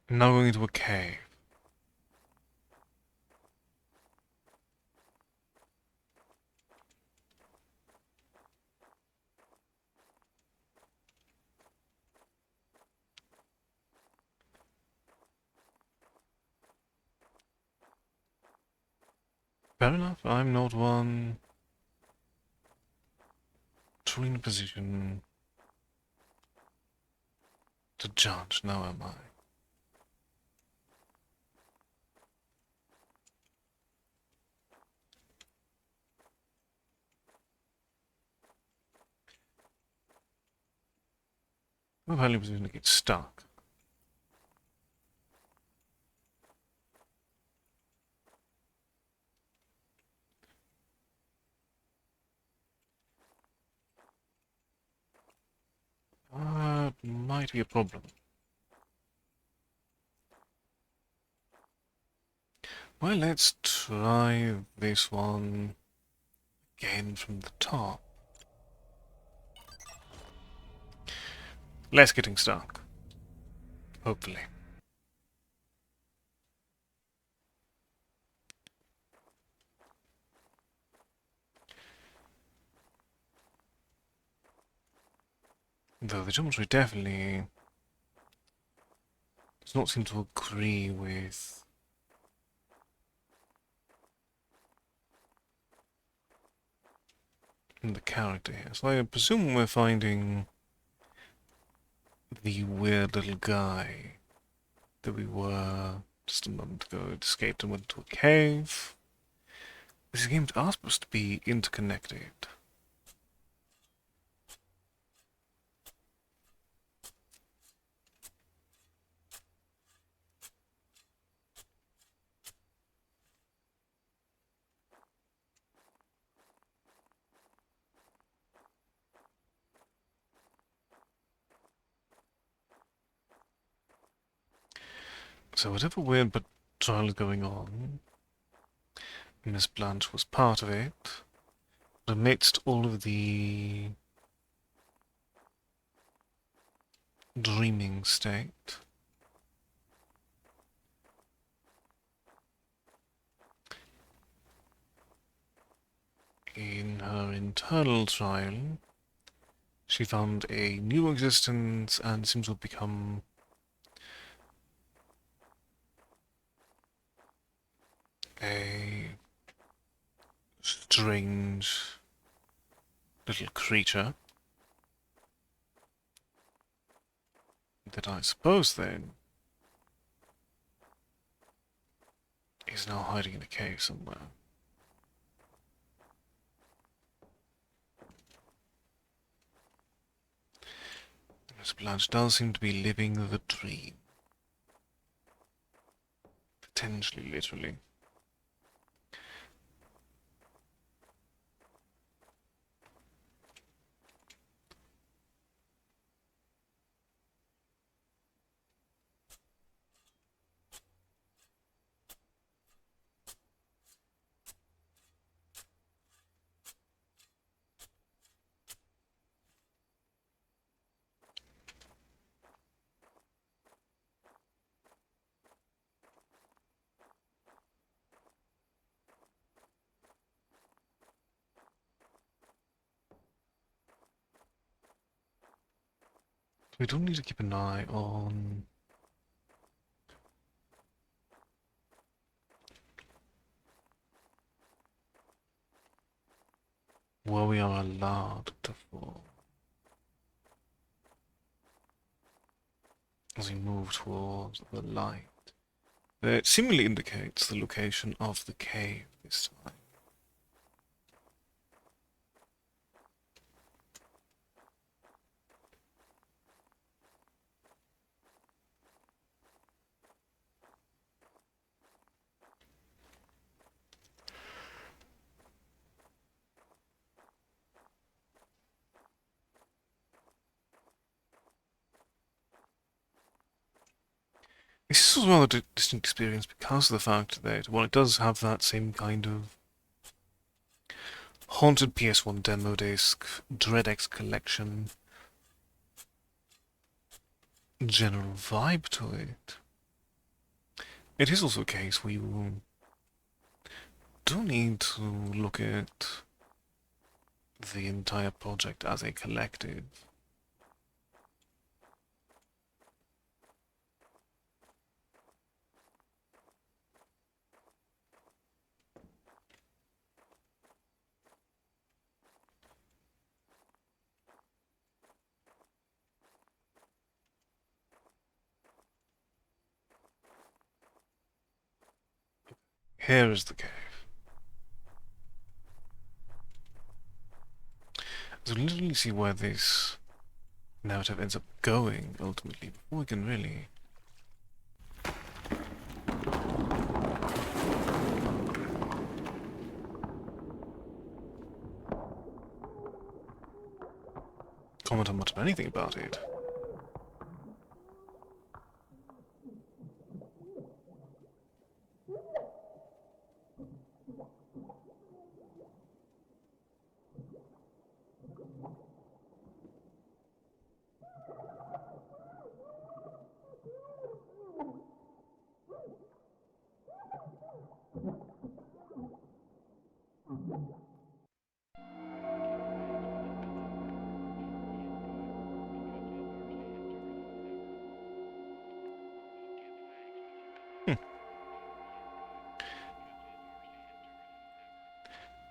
S1: Now going into a cave. Fair enough, I'm not one truly in a position to judge, now am I? I'm highly positioned to get stuck. Might be a problem. Well, let's try this one again from the top. Less getting stuck. Hopefully. Though the geometry definitely does not seem to agree with the character here. So I presume we're finding the weird little guy that we were just a moment ago. It escaped and went into a cave. These games are supposed to be interconnected. So whatever weird but trial is going on, Miss Blanche was part of it. But amidst all of the dreaming state, in her internal trial, she found a new existence and seems to have become a strange little creature that I suppose then is now hiding in a cave somewhere. Miss Blanche does seem to be living the dream. Potentially, literally. We don't need to keep an eye on where we are allowed to fall as we move towards the light. It seemingly indicates the location of the cave this time. This is a rather distinct experience because of the fact that, while it does have that same kind of haunted PS1 demo disc, DreadX collection general vibe to it, it is also a case where you do need to look at the entire project as a collective. Here is the cave. So literally see where this narrative ends up going ultimately before we can really comment on much of anything about it.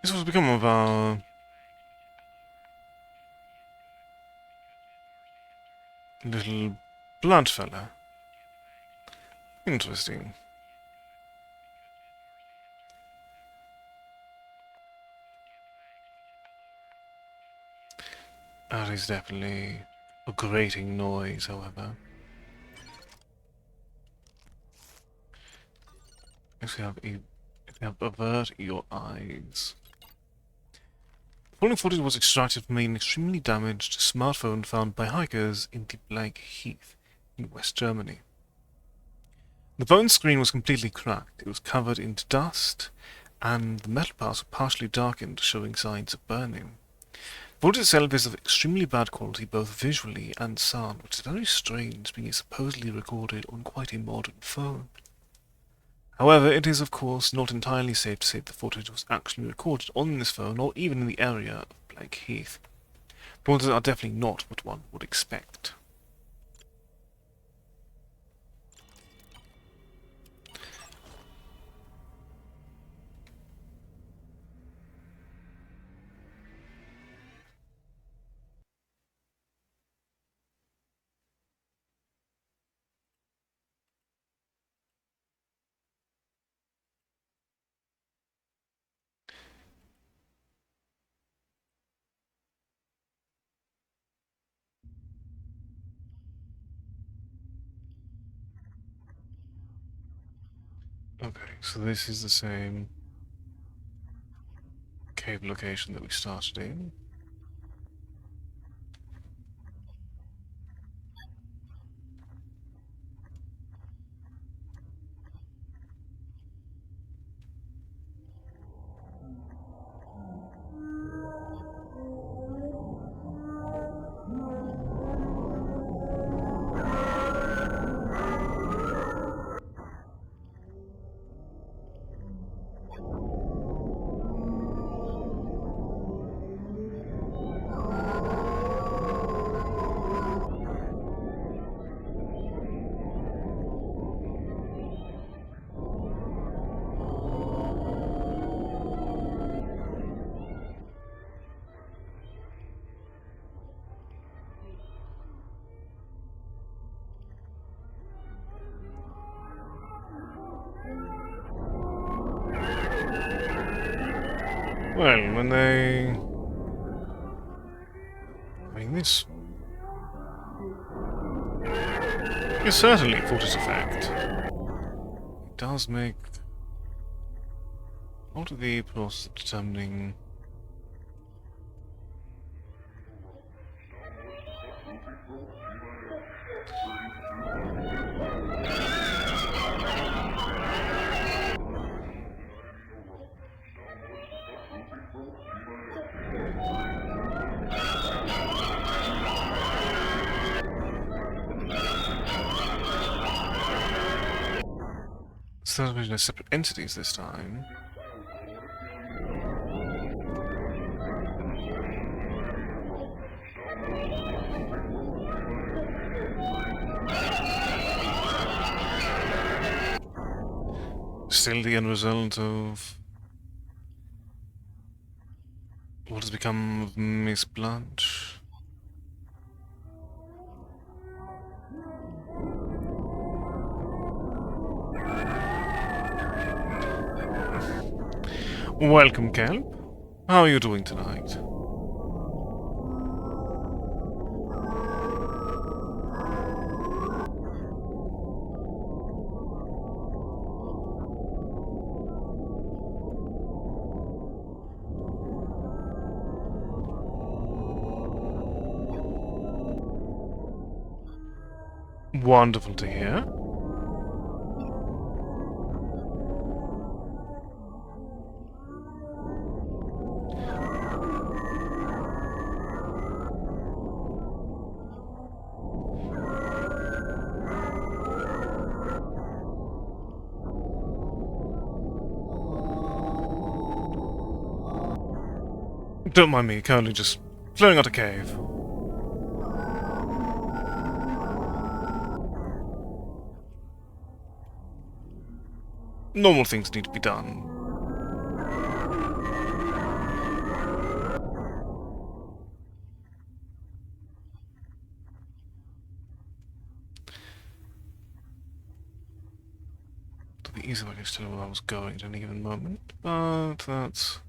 S1: This was become of our little blood fella. Interesting. That is definitely a grating noise, however. If you have avert your eyes. Falling footage was extracted from an extremely damaged smartphone found by hikers in the Blank Heath in West Germany. The phone screen was completely cracked. It was covered in dust, and the metal parts were partially darkened, showing signs of burning. The footage itself is of extremely bad quality, both visually and sound, which is very strange, being supposedly recorded on quite a modern phone. However, it is of course not entirely safe to say the footage was actually recorded on this phone or even in the area of Blank Heath. The footages are definitely not what one would expect. Okay, so this is the same cave location that we started in. Well, when they... I mean, this is certainly for its effect. It does make... Alter the process of determining... Instead of as separate entities this time. Still the end result of what has become of Miss Blanche. Welcome, Kelp. How are you doing tonight? Wonderful to hear. Don't mind me, currently just clearing out a cave. Normal things need to be done. It'll be easier if I can tell where I was going at any given moment, but that's...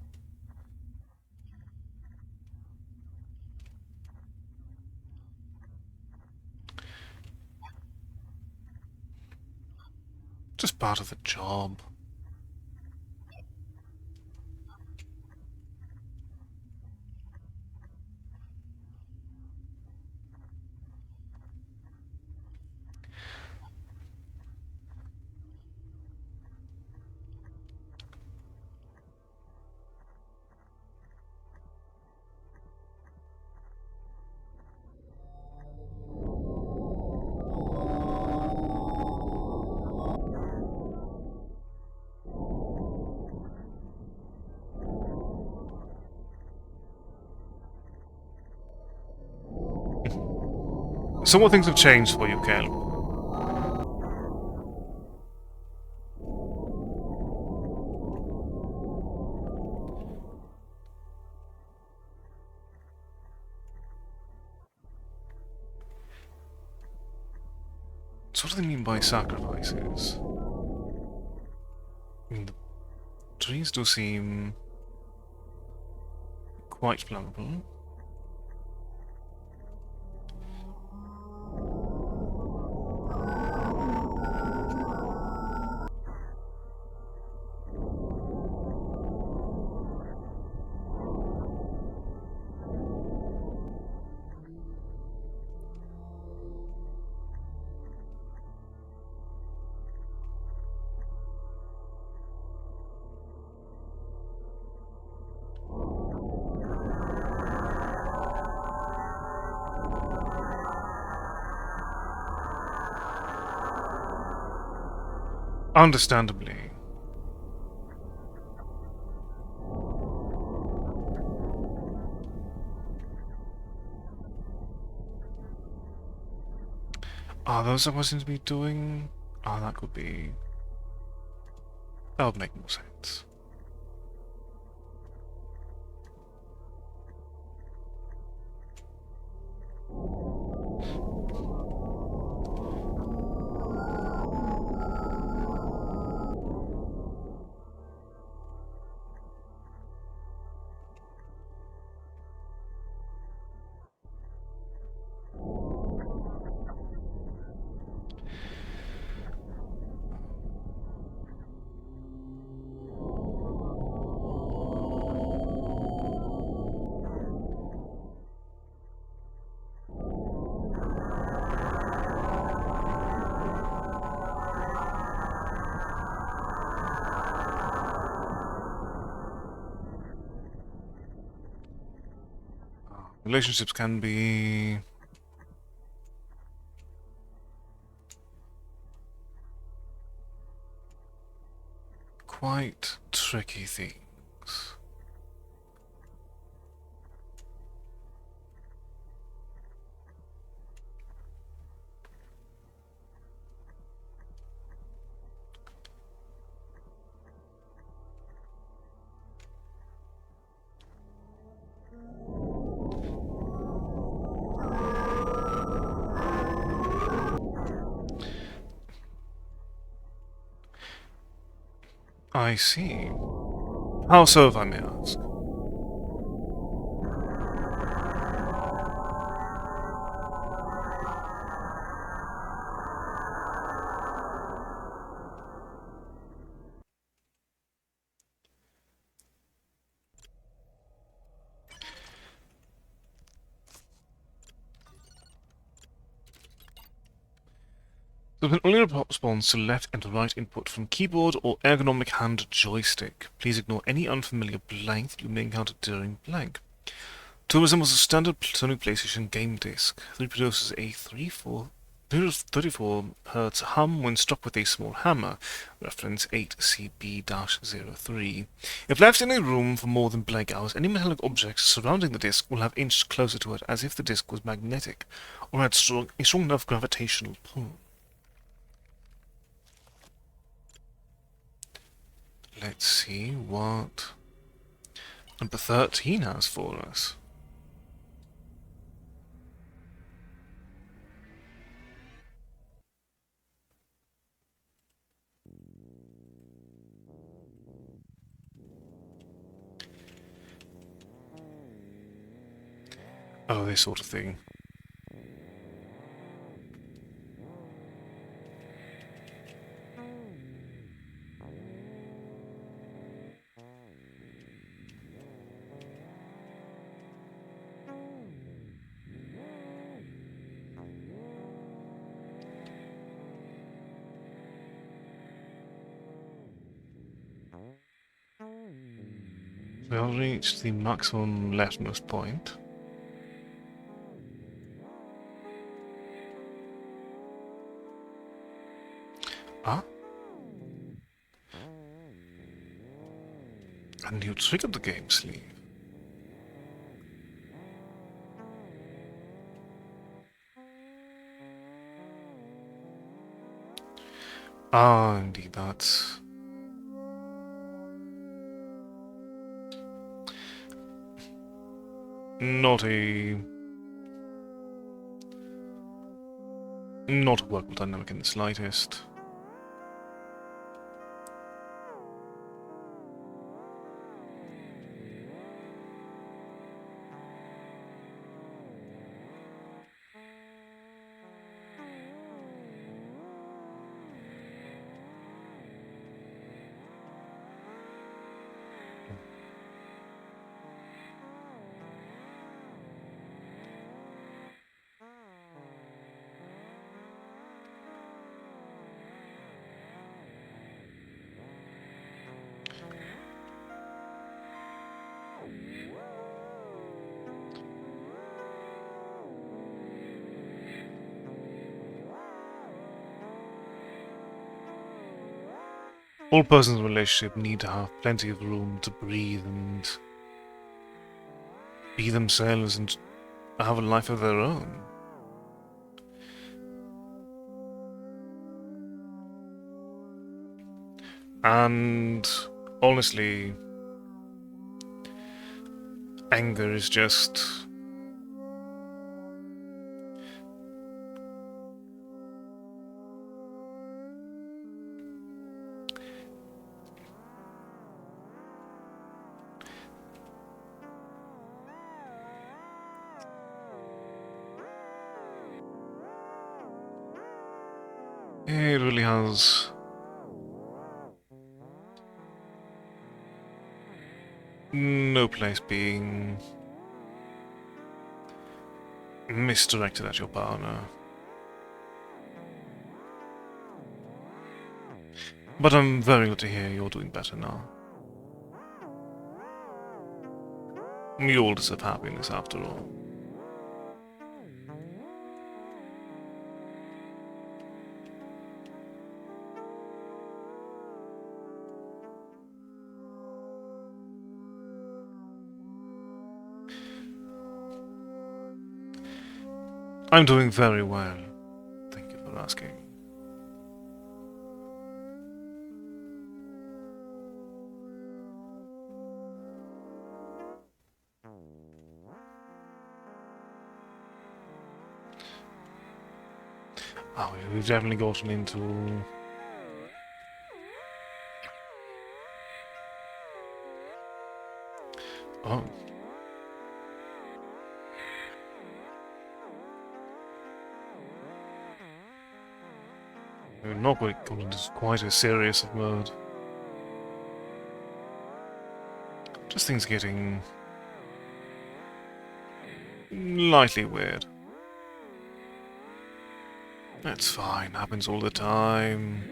S1: just part of the job. So what things have changed for you, Kel? So what do they mean by sacrifices? I mean, the trees do seem quite flammable. Understandably. Are those what I seem to be doing? Ah, that could be... that would make more sense. Relationships can be quite tricky things. I see. How so, if I may ask? The weapon only responds to left and right input from keyboard or ergonomic hand joystick. Please ignore any unfamiliar blank that you may encounter during blank. Tool resembles a standard Sony PlayStation game disc. It produces a 34 Hz hum when struck with a small hammer, reference 8CB-03. If left in a room for more than blank hours, any metallic objects surrounding the disc will have inched closer to it as if the disc was magnetic or had a strong enough gravitational pull. Let's see what number 13 has for us. Oh, this sort of thing. We have reached the maximum leftmost point. Ah? And you triggered the game sleeve. Ah, indeed, that's... Not a workable dynamic in the slightest. All persons in a relationship need to have plenty of room to breathe and be themselves and have a life of their own. And honestly, anger is just... It really has no place being misdirected at your partner. But I'm very glad to hear you're doing better now. We all deserve happiness after all. I'm doing very well. Thank you for asking. Oh, we've definitely gotten into... Oh. We're not going to come into quite as serious of mode. Just things getting... lightly weird. That's fine, happens all the time.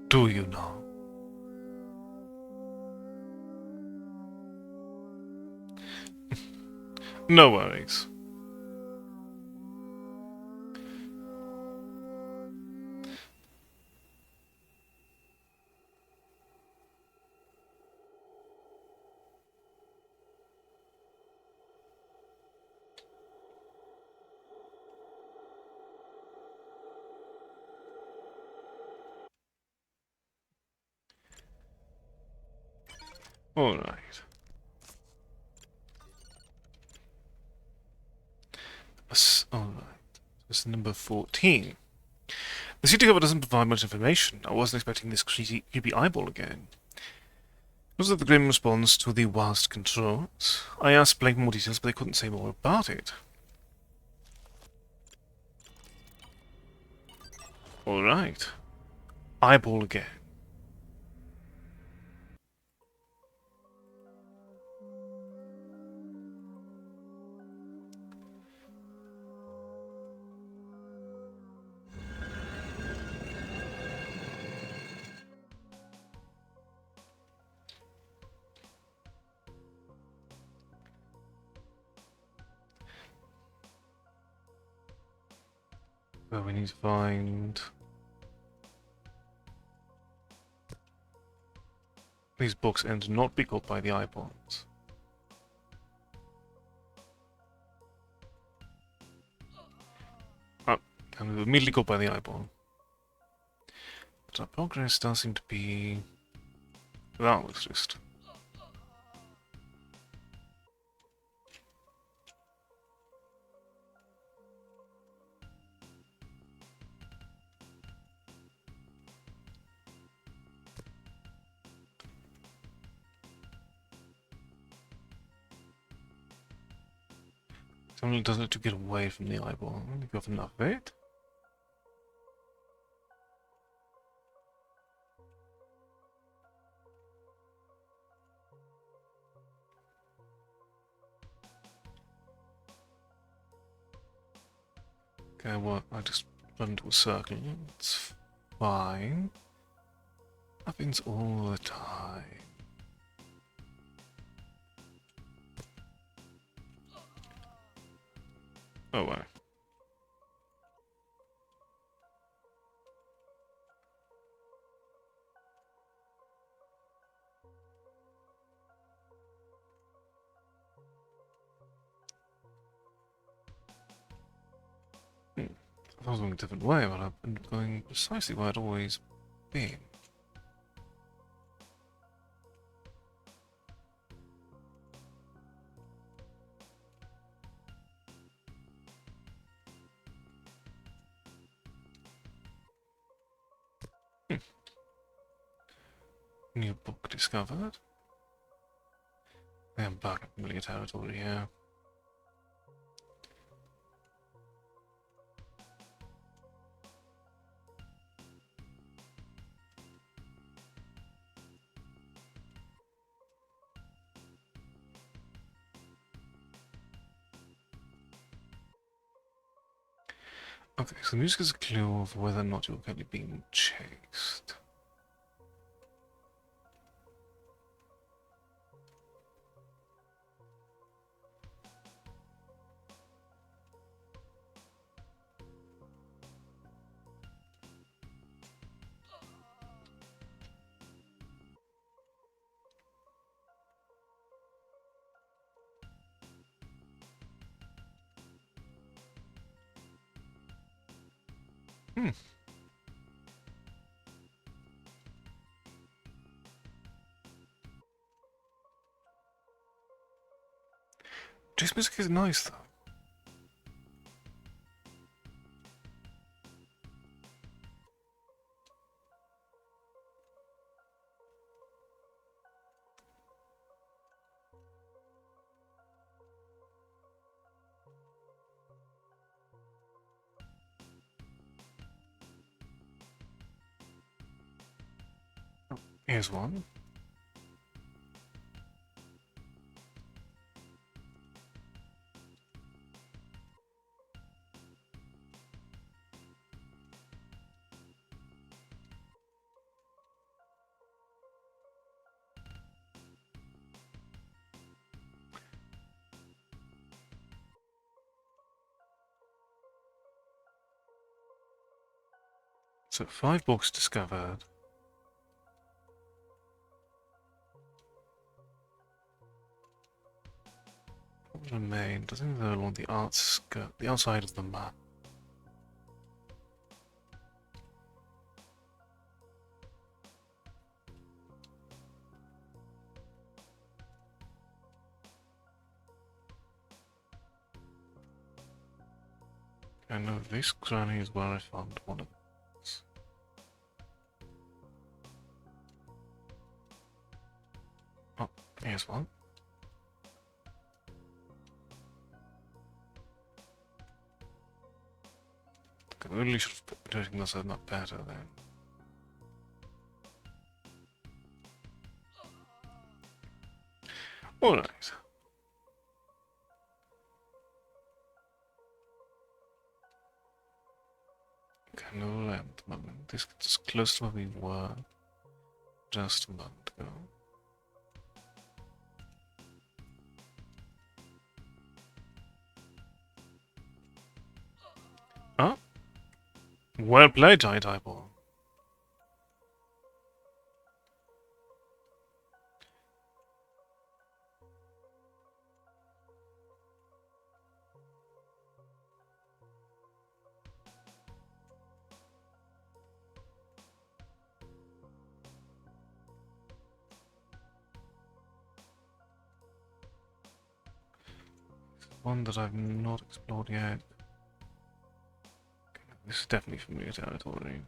S1: Do you know? No worries. Alright. Alright. This is number 14. The city cover doesn't provide much information. I wasn't expecting this creepy eyeball again. Was it the grim response to the whilst controls? I asked Blake more details, but they couldn't say more about it. Alright. Eyeball again. Well, we need to find... these books and not be caught by the eyeballs. Oh, and we immediately caught by the eyeball. But our progress does seem to be... that was just... Someone does it to get away from the eyeball. I don't think we have enough of it. Okay, well, I just run into a circle. It's fine. Happens all the time. Oh well. I was going a different way, but I've been going precisely where I'd always been. New book discovered. I am back in familiar territory here. Okay, so the music is a clue of whether or not you're currently being chased. Hmm. This music is nice though. Here's one. So 5 books discovered. What remained? I think they're along the the outside of the map. I know this cranny is where I found one of these. Oh, here's one. I really should have put doing this not better then. Alright. Okay, no lamp at the moment. This is close to where we were just a moment ago. Oh? Well played, Tight Eyeball. One that I've not explored yet. Okay, this is definitely familiar territory.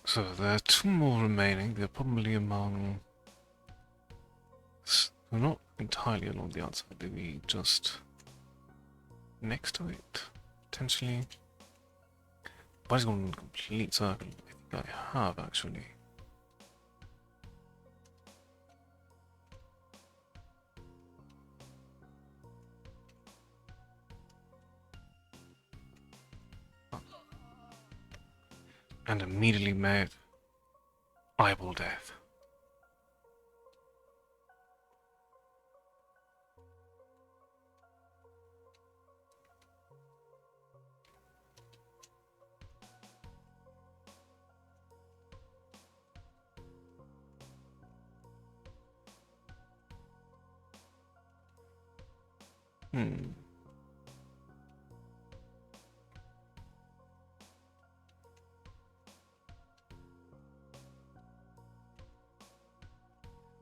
S1: So there are 2 more remaining. They're probably among... They're not entirely along the outside. They'll be just next to it, potentially. But it's going in a complete circle. I think I have, actually. And immediately met eyeball death. Hmm.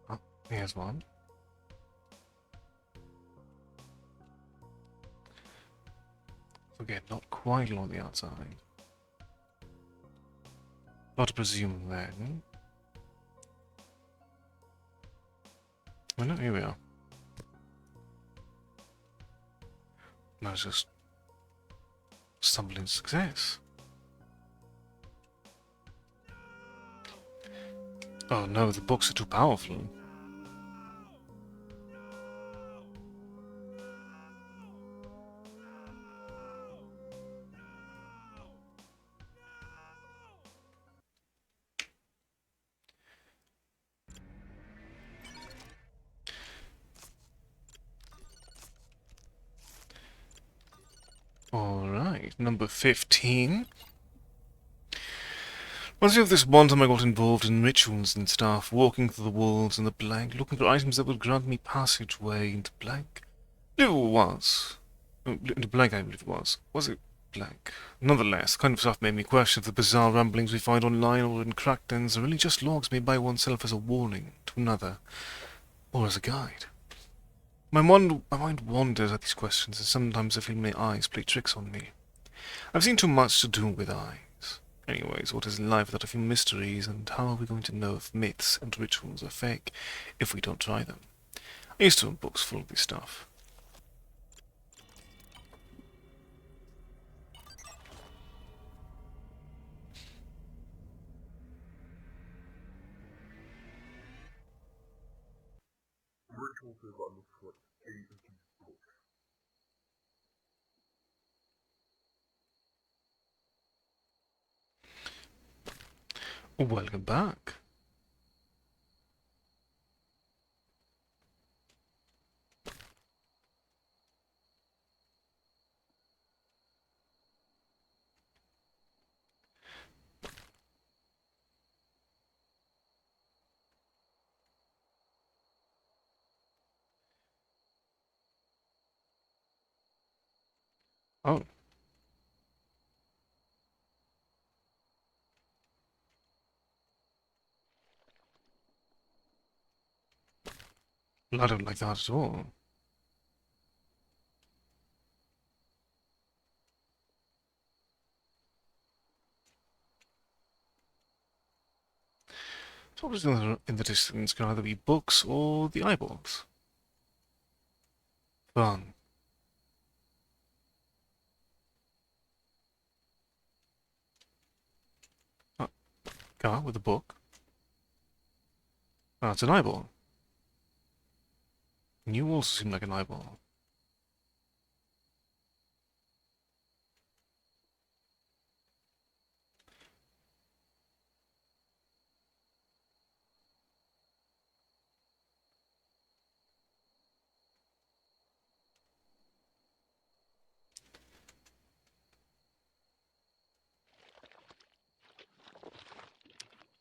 S1: Oh, here's one. Again, not quite along the outside. Not to presume then. Oh no, here we are. No, it's just stumbling success. Oh no, the books are too powerful. Alright, number 15. Reminds me of this one time I got involved in rituals and stuff, walking through the walls in the blank, looking for items that would grant me passageway into blank. I believe it was. Into blank, I believe it was. Was it blank? Nonetheless, the kind of stuff made me question if the bizarre ramblings we find online or in crackdens are really just logs made by oneself as a warning to another, or as a guide. My mind wanders at these questions, and sometimes I feel my eyes play tricks on me. I've seen too much to do with eyes. Anyways, what is life without a few mysteries, and how are we going to know if myths and rituals are fake if we don't try them? I used to own books full of this stuff. Welcome back. Oh, I don't like that at all. So what is in the distance can either be books or the eyeballs. Fun. Oh, car with a book. Ah, it's an eyeball. And you also seem like an eyeball.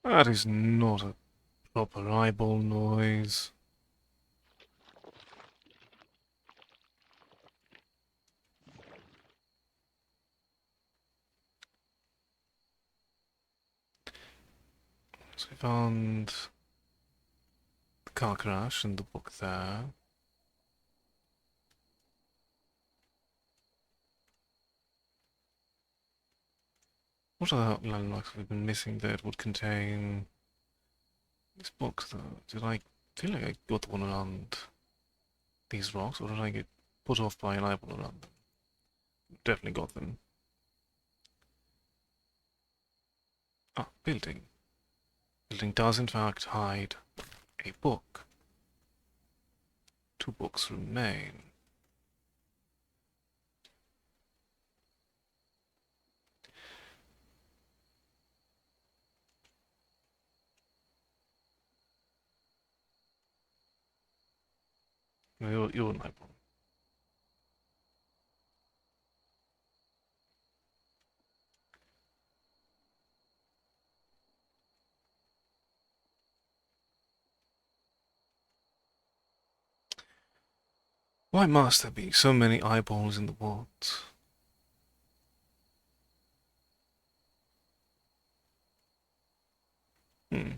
S1: That is not a proper eyeball noise. So we found the car crash and the book there. What other landmarks have we been missing that would contain this book, though? Did I feel like I got the one around these rocks, or did I get put off by an eyeball around them? Definitely got them. Ah, building. Building does in fact hide a book. Two books remain. You're an eyeball. Why must there be so many eyeballs in the woods? Hmm.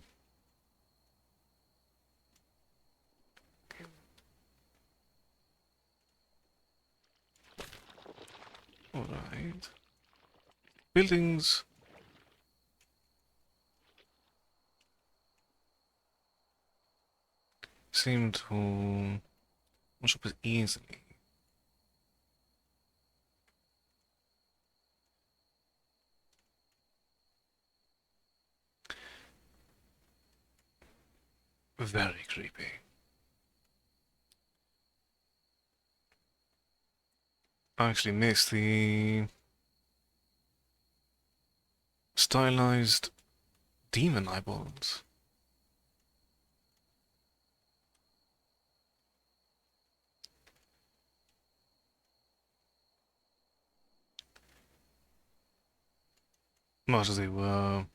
S1: Alright. Buildings seem to wash up as easily. Very creepy. I actually missed the stylized demon eyeballs. Much as they were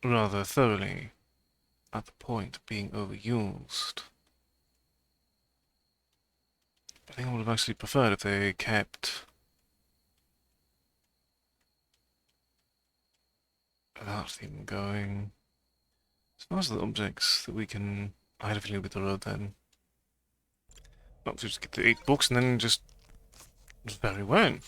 S1: rather thoroughly, at the point of being overused. I think I would have actually preferred if they kept that theme going. As far as the objects that we can... I had a feeling with the road then. Not to just get the 8 books and then just... Very well.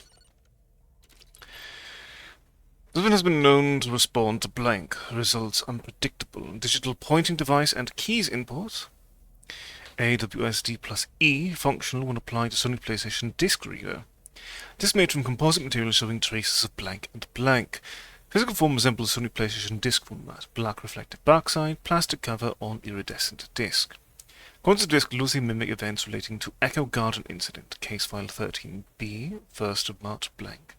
S1: This one has been known to respond to blank, results unpredictable. Digital pointing device and keys input. AWSD plus E functional when applied to Sony PlayStation disc reader. This made from composite material showing traces of blank and blank. Physical form resembles Sony PlayStation disc format. Black reflective backside, plastic cover on iridescent disc. Coins of disc loosely mimic events relating to Echo Garden incident. Case file 13B, 1st of March blank.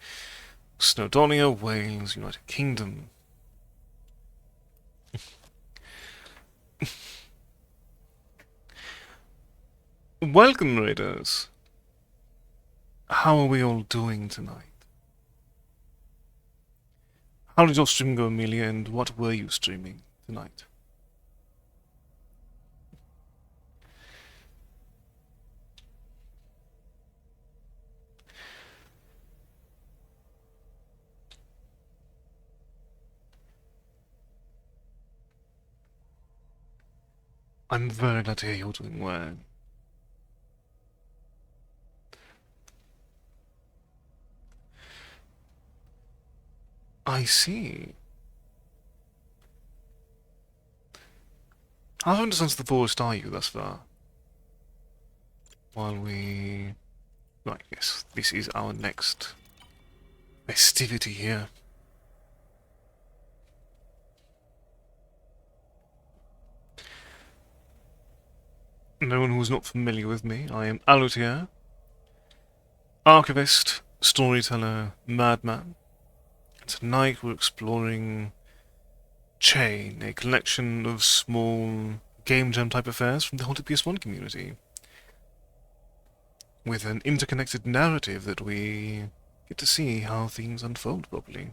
S1: Snowdonia, Wales, United Kingdom. Welcome, Raiders. How are we all doing tonight? How did your stream go, Amelia, and what were you streaming tonight? I'm very glad to hear you're doing well. I see. How far into Sons of the Forest are you thus far? While we... Right, yes, this is our next festivity here. No one who's not familiar with me, I am Alutier, archivist, storyteller, madman. And tonight we're exploring C.H.A.I.N, a collection of small game jam type affairs from the Haunted PS1 community, with an interconnected narrative that we get to see how things unfold properly.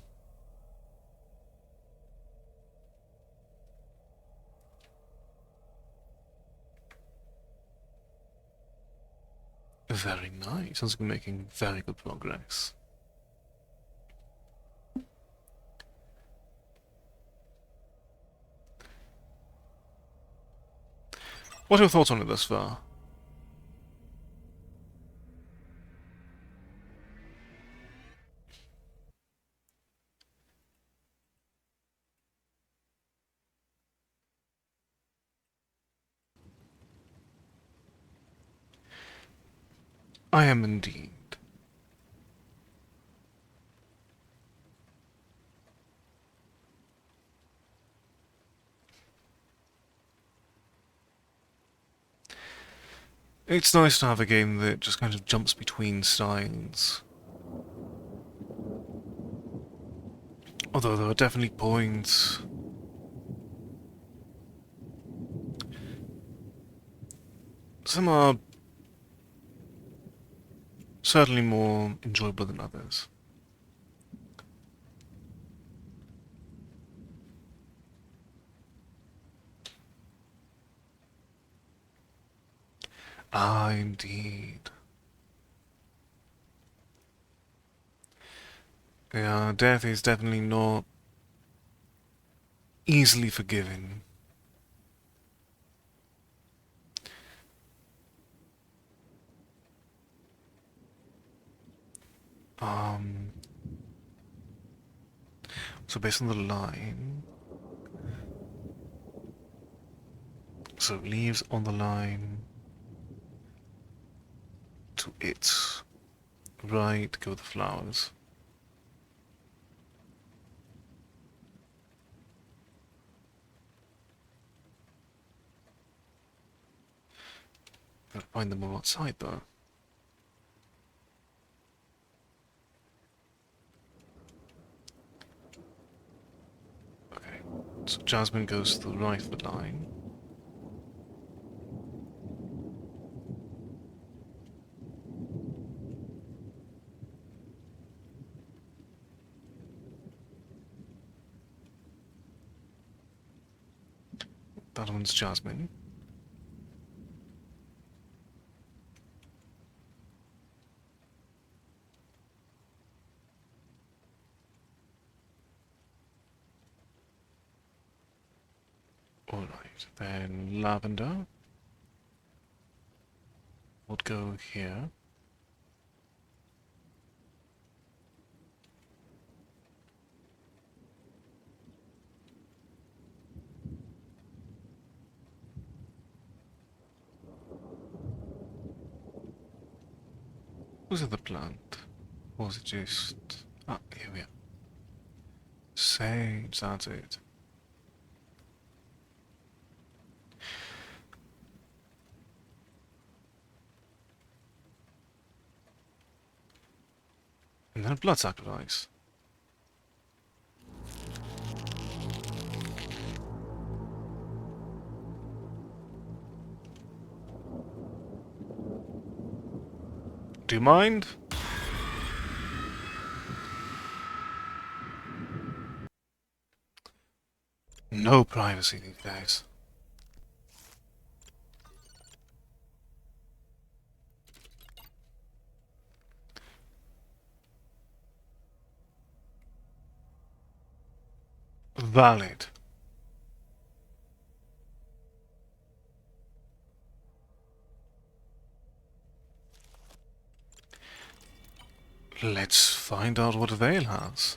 S1: Very nice. Sounds like we're making very good progress. What are your thoughts on it thus far? I am indeed. It's nice to have a game that just kind of jumps between styles. Although there are definitely points... Some are certainly more enjoyable than others. Ah, indeed. Yeah, death is definitely not easily forgiven. Um, so based on the line... So leaves on the line to its right go the flowers. Gotta find them all outside though. Okay, so Jasmine goes to the right of the line. That one's Jasmine. Alright, then lavender would go here. Was it the plant? Or was it just... Ah, here we are. Sage, that's it. And then a blood sacrifice. Do you mind? No privacy these days. Valid. Let's find out what Vale has.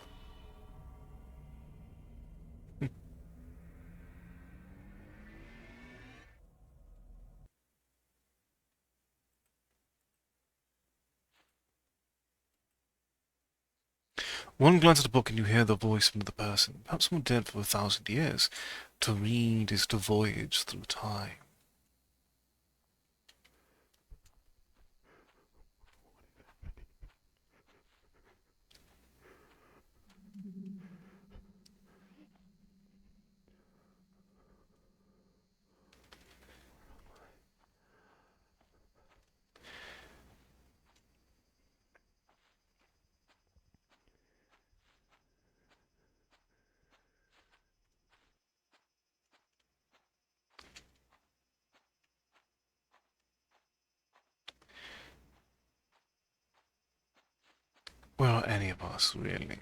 S1: One glance at the book and you hear the voice of another person, perhaps someone dead for 1,000 years. To read is to voyage through time. Where are any of us, really?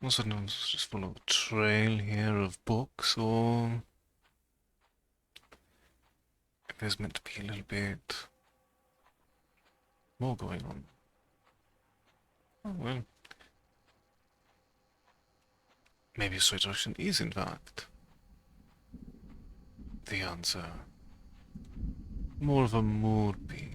S1: All of a sudden, it's just full of a trail here of books, or there's meant to be a little bit more going on. Oh, well. Maybe straight direction is, in fact, the answer. More of a mood piece.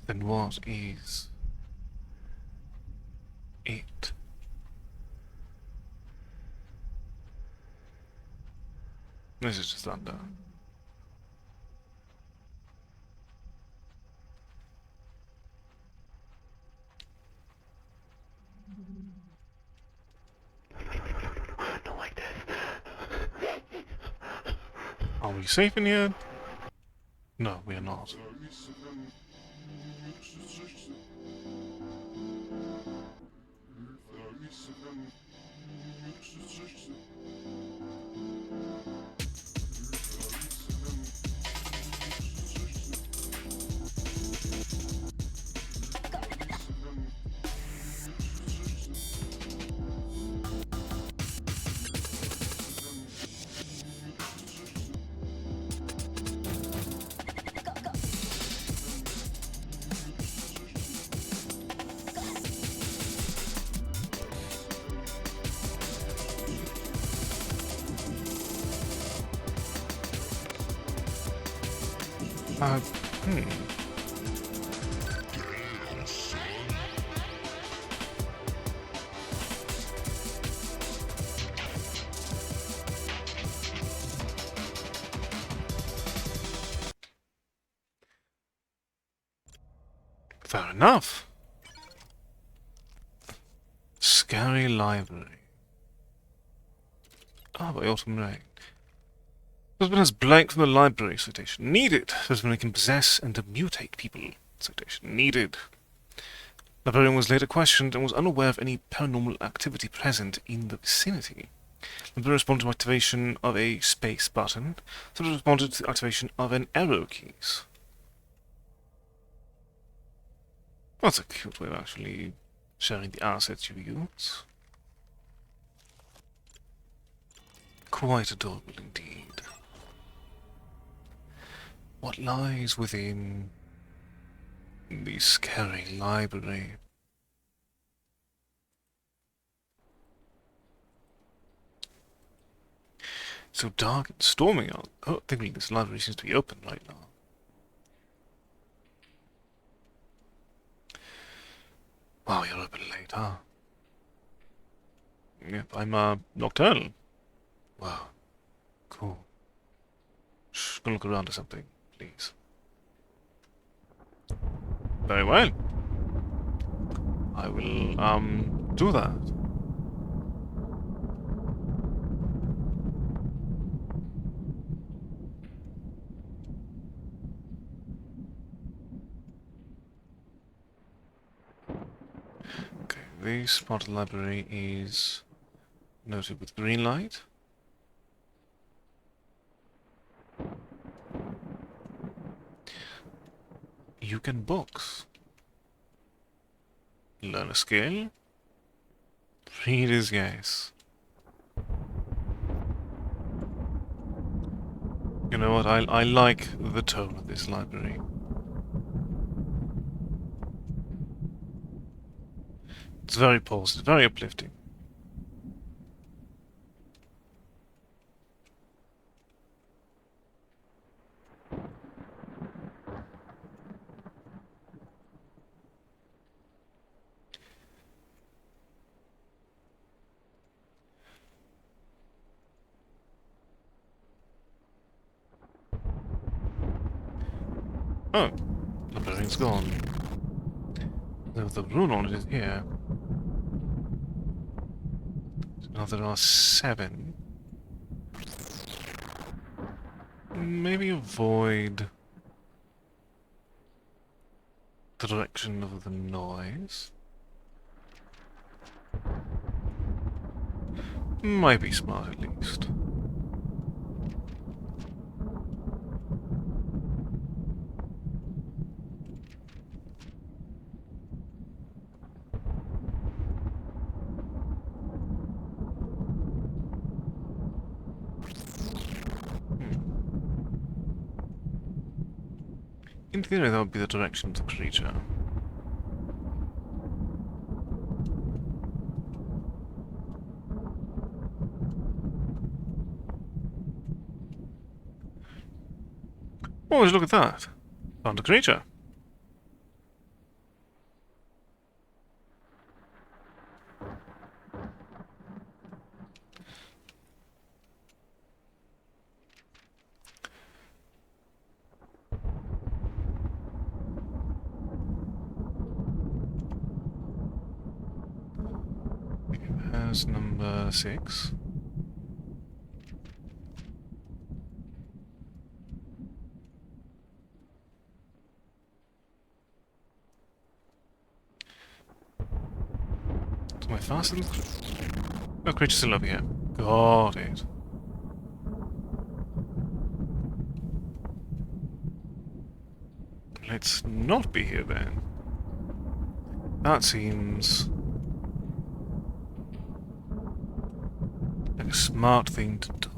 S1: But then what is it? This is just thunder.
S3: Not like this.
S1: Are we safe in here? No, we are not. Hmm. Fair enough. Scary library. Ah, by autumn rain. Husband has blank from the library. Citation needed. Husband can possess and mutate people. Citation needed. Librarian was later questioned and was unaware of any paranormal activity present in the vicinity. Librarian responded to activation of a space button. Subject responded to the activation of an arrow keys. That's a cute way of actually sharing the assets you use. Quite adorable indeed. What lies within the scary library? So dark and stormy out. Oh, thankfully this library seems to be open right now. Wow, you're open late, huh? Yep, I'm nocturnal. Wow, cool. Shh, go look around or something, please. Very well. I will, do that. Okay, this part of the library is noted with green light. You can books. Learn a skill. Reader's guess. You know what? I like the tone of this library. It's very positive, very uplifting. Oh, the librarian's gone. The rune on it is here. So now there are 7. Maybe avoid the direction of the noise. Might be smart at least. In theory, that would be the direction of the creature. Oh, look at that. Found a creature. Has number 6. Am I faster than... No, creature's still over here. Got it. Let's not be here then. That seems like a smart thing to do.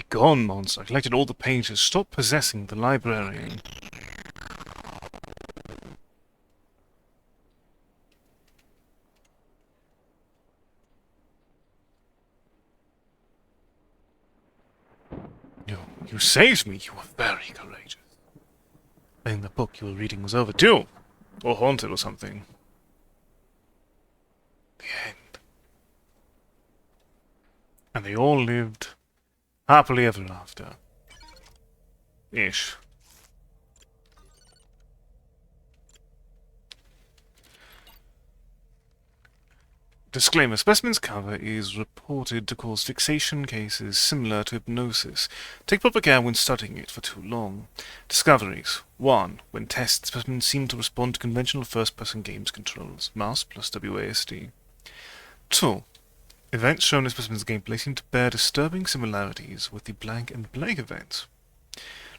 S1: gone, monster. I collected all the pages. Stop possessing the librarian. You saved me. You were very courageous. I think the book you were reading was overdue. Or haunted or something. The end. And they all lived happily ever after. Ish. Disclaimer: specimen's cover is reported to cause fixation cases similar to hypnosis. Take proper care when studying it for too long. Discoveries: 1. When tested, specimens seem to respond to conventional first-person games controls, mouse plus WASD. 2. Events shown in specimen's gameplay seem to bear disturbing similarities with the blank and blank events.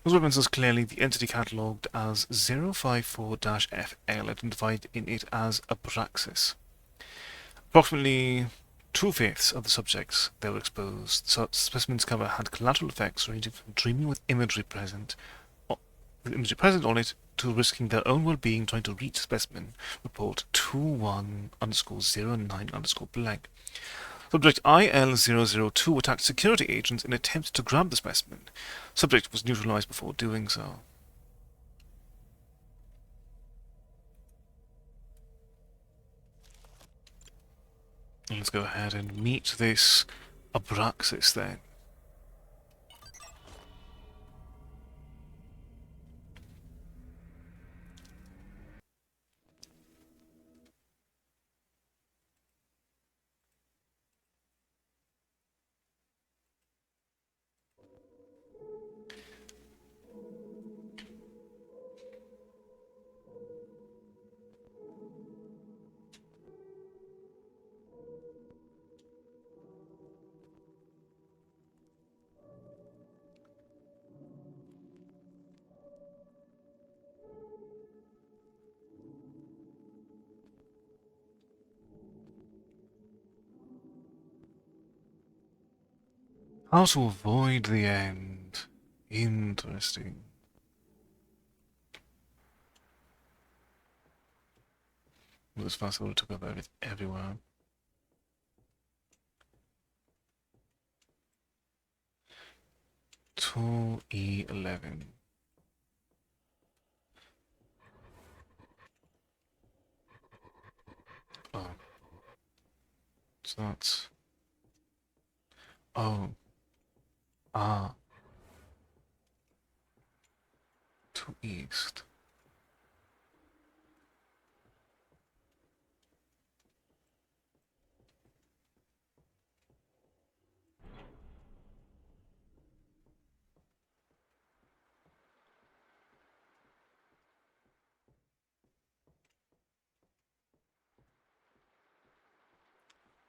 S1: Those weapons is clearly the entity catalogued as 054-FL, identified in it as Abraxas. Approximately 2/5 of the subjects that were exposed, the specimen's cover had collateral effects ranging from dreaming with imagery present on it to risking their own well-being trying to reach the specimen. Report 21_09_blank. Subject IL-002 attacked security agents in attempt to grab the specimen. Subject was neutralized before doing so. Let's go ahead and meet this Abraxas then. How to avoid the end. Interesting. This fast would have took up everywhere. To E11. Oh. So that's... Oh. Ah. To east.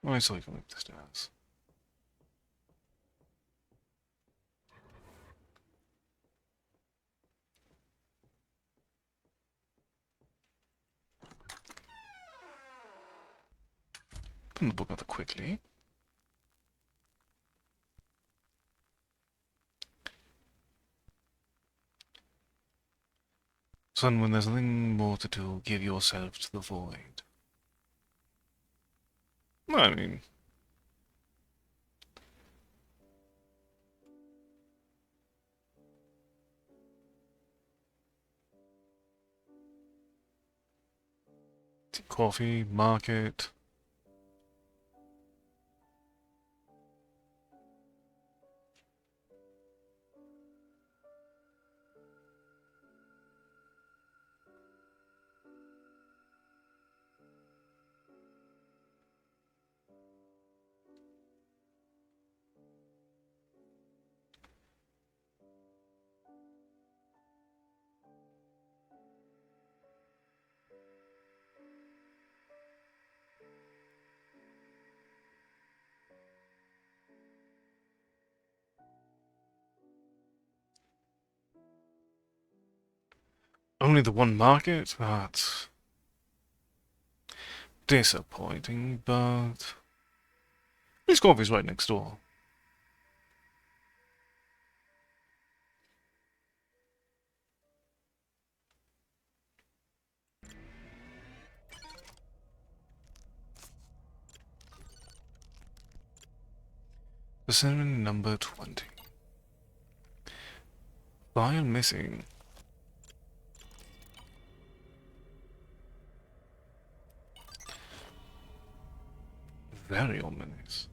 S1: Oh, I saw you coming up the stairs. Open the book rather quickly. Son, when there's nothing more to do, give yourself to the void. I mean... Coffee, market... Only the one market? That's disappointing, but... This coffee's right next door. Specimen number 20. File missing. Very ominous.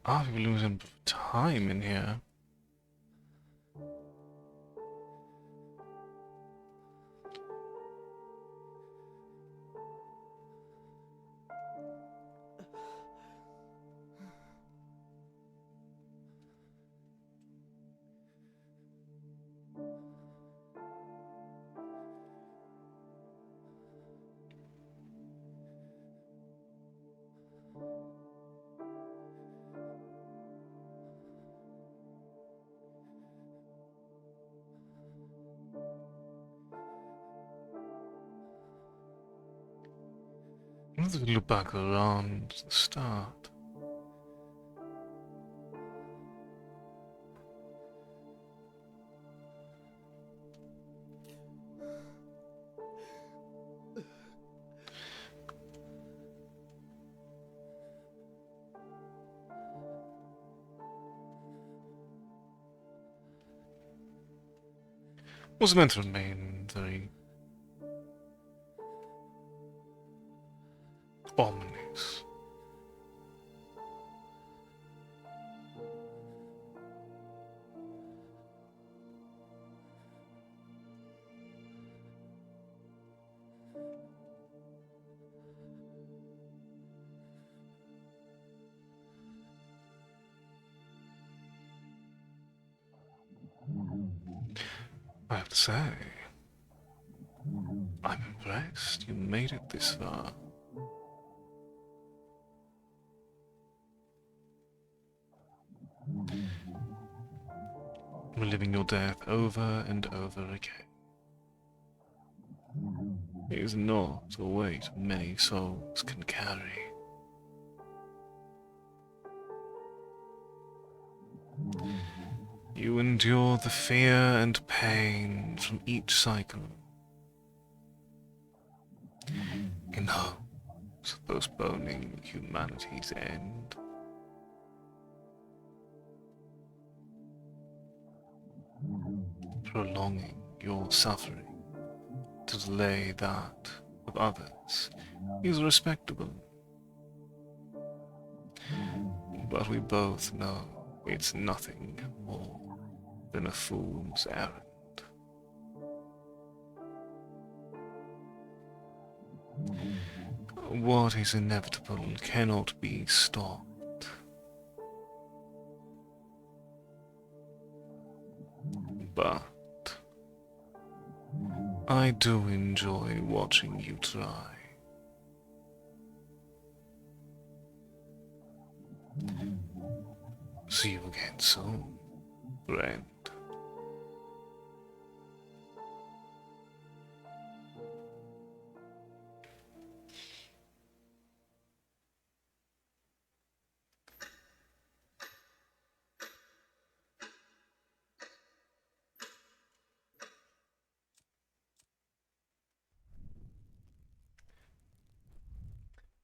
S1: Ah, we're losing time in here. Let's look back around the start. Was meant to remain very ominous. I have to say, I'm impressed you made it this far. Reliving your death over and over again is not a weight many souls can carry. You endure the fear and pain from each cycle in hopes of postponing humanity's end. Prolonging your suffering to delay that of others is respectable. But we both know it's nothing more than a fool's errand. What is inevitable cannot be stopped. But I do enjoy watching you try. See you again soon, friend.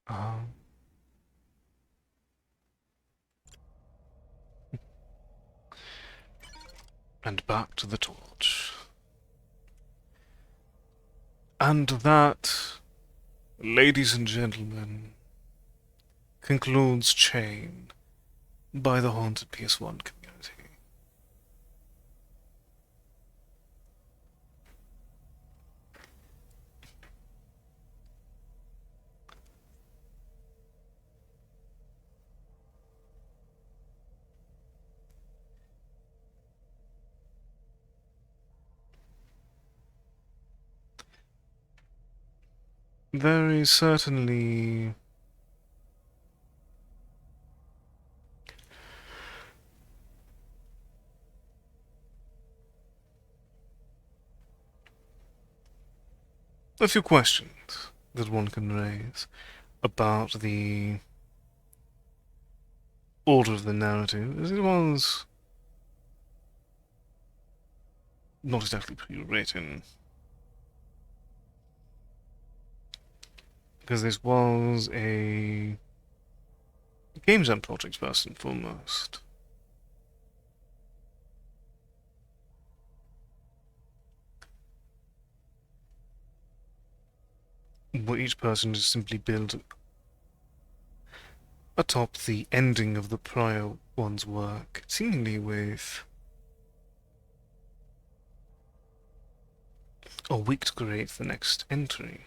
S1: Um, and back to the torch. And that, ladies and gentlemen, concludes C.H.A.I.N by the Haunted PS1 community. There is certainly a few questions that one can raise about the order of the narrative is it was not exactly pre-written. Because this was a game design project first and foremost. Where each person just simply built atop the ending of the prior one's work, seemingly with a week to create the next entry.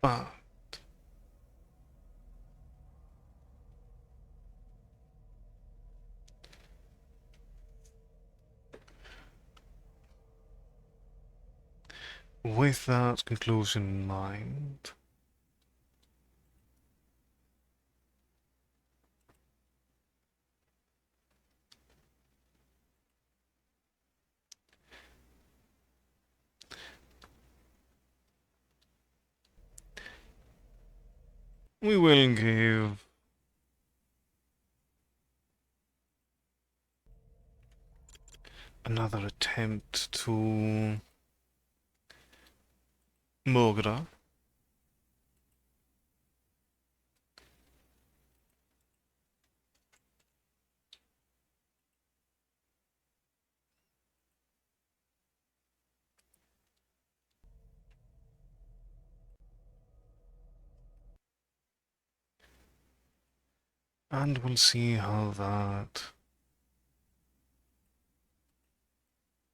S1: But with that conclusion in mind, we will give another attempt to Mogura. And we'll see how that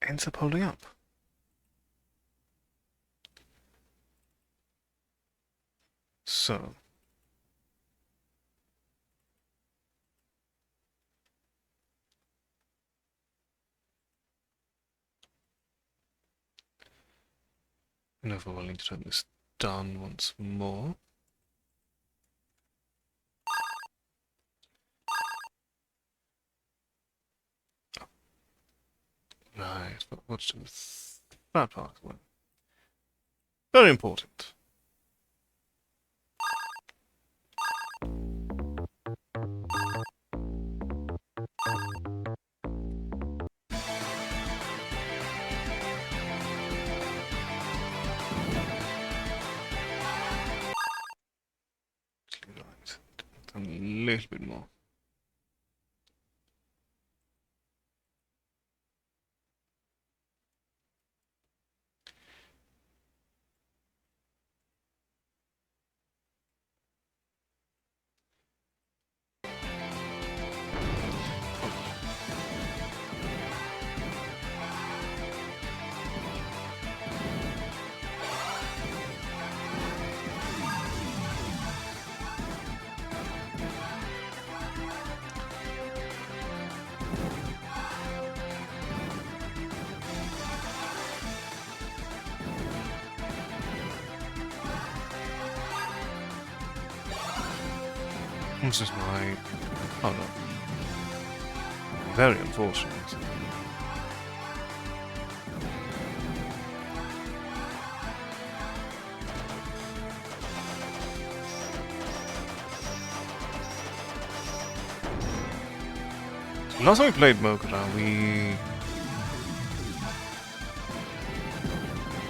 S1: ends up holding up. So, and if we're willing to turn this down once more. Right, but what's to that part? Well, very important. Right, a little bit more. This is my... oh no. Very unfortunate. Last time we played Mogura, we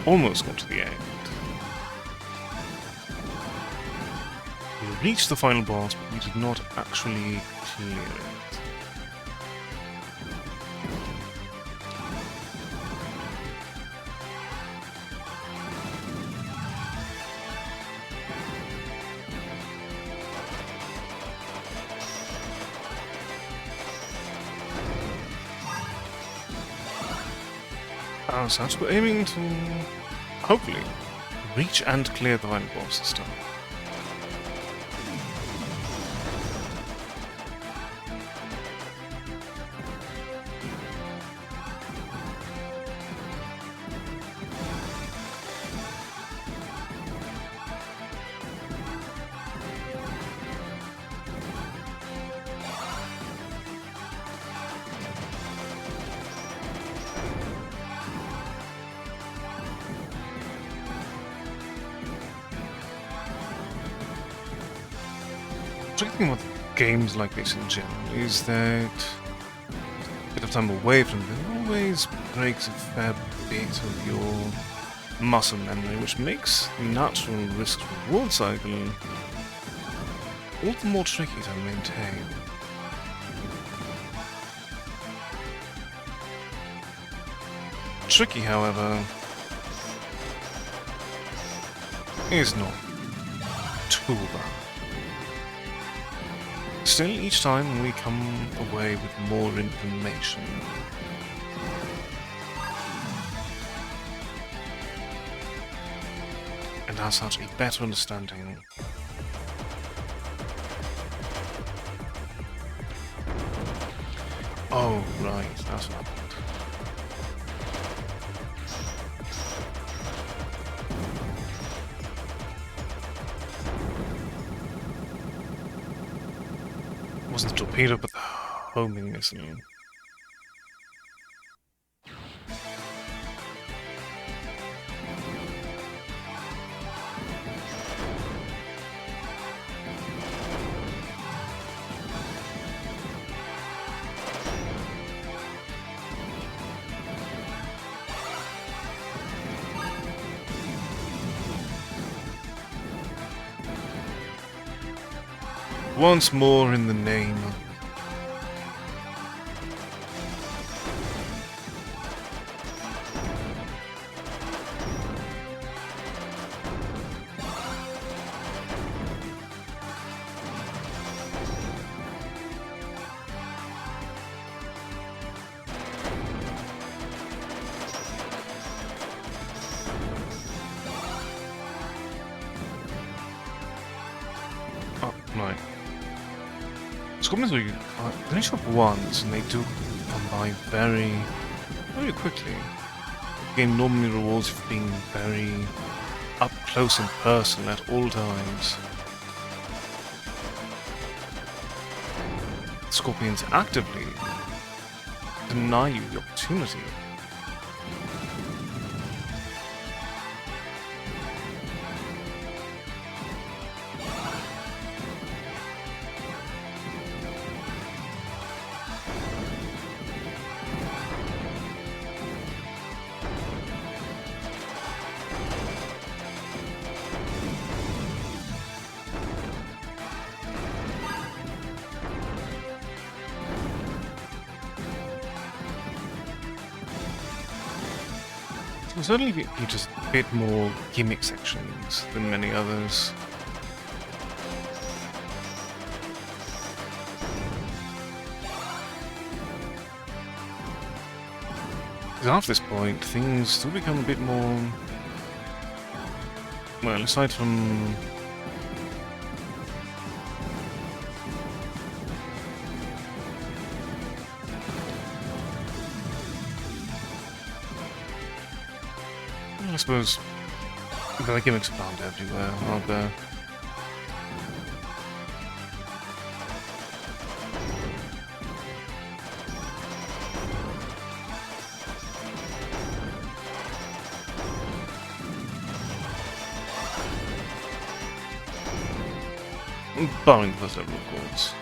S1: almost got to the end. We reached the final boss, but we did not actually clear it. So we're aiming to, hopefully, reach and clear the final boss this time. thing about games like this in general is that a bit of time away from them always breaks a fair bit of your muscle memory, which makes the natural risk-reward cycle all the more tricky to maintain. Tricky, however, is not too bad. Still, each time we come away with more information. And as such, a better understanding oh, right, that's what happened. Wasn't the torpedo, but the homing missile. Once more in the name of... Oh, right. Scorpions are they show up once and they do combine very quickly. The game normally rewards you for being very up close and personal at all times. Scorpions actively deny you the opportunity. There'll certainly be just a bit more gimmick sections than many others. Because after this point, things do become a bit more... Well, aside from... I suppose the gimmicks are found everywhere, aren't there? Barring the first level, of course.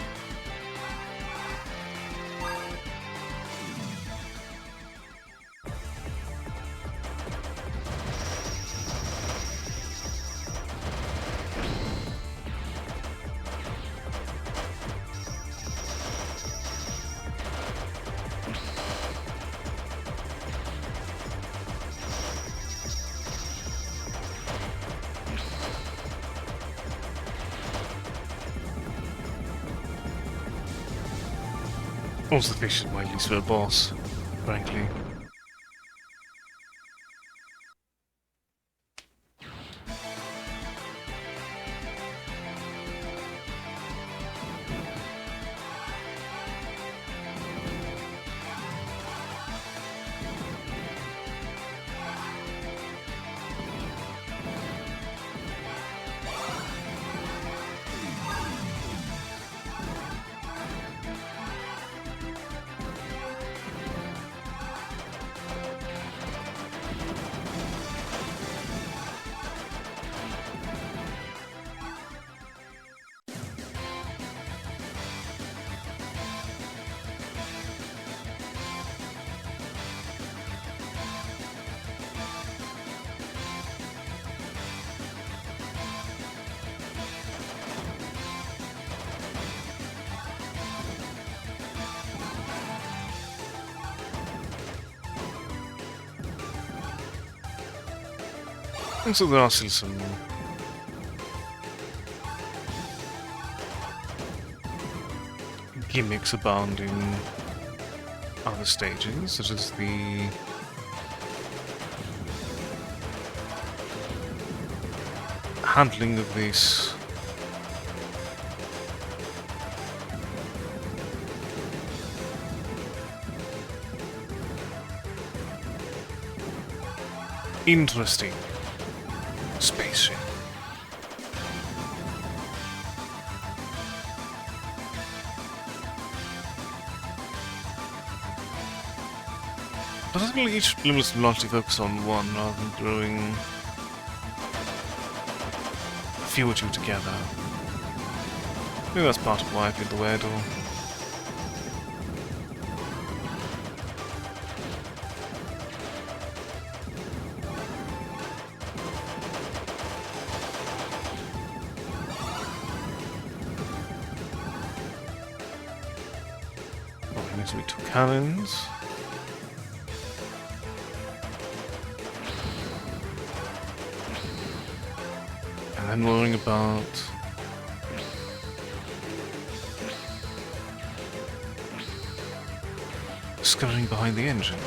S1: Also, the fish is my least favorite boss, frankly. And so there are still some gimmicks abound in other stages, such as the handling of this interesting spaceship. But I think each level is largely focused on one rather than throwing a few or two together. Maybe that's part of why I feel the way I do. Oh, needs to be 2 cannons. And then worrying about discovering behind the engine.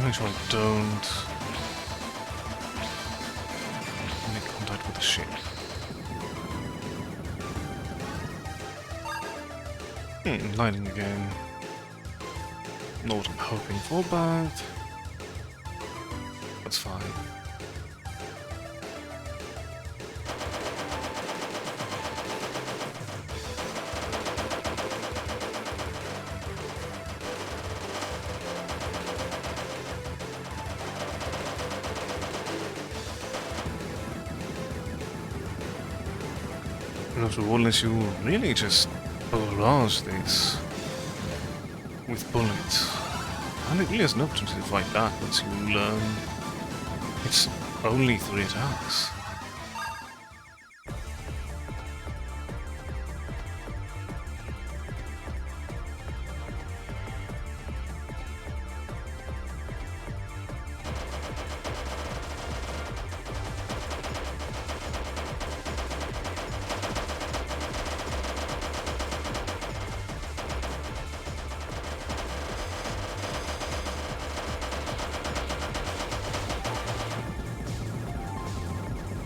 S1: Make sure I don't make contact with the ship. Lighting again. Not what I'm hoping for, but that's fine. Not unless you really just barrage this with bullets. And it really has no opportunity to fight back once you learn it's only 3 attacks.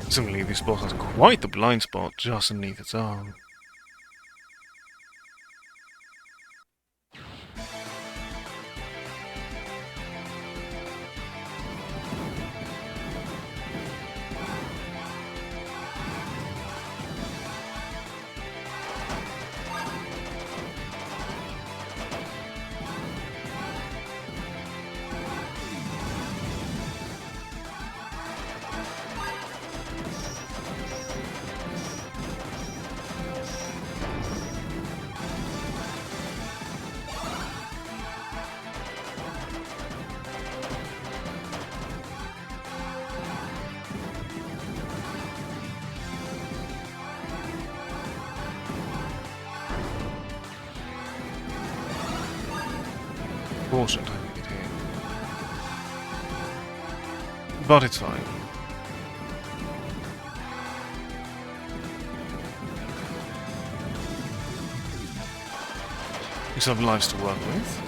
S1: Similarly, this boss has quite the blind spot just underneath its arm. Fortunate I didn't get hit. But it's fine. We still have lives to work with.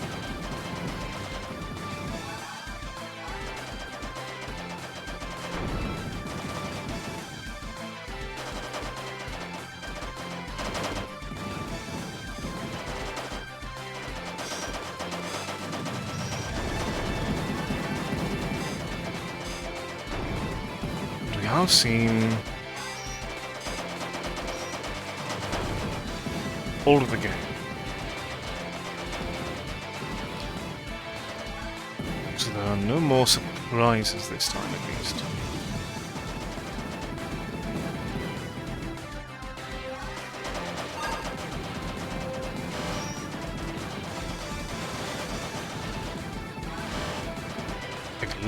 S1: I've seen all of the game. So there are no more surprises this time at least.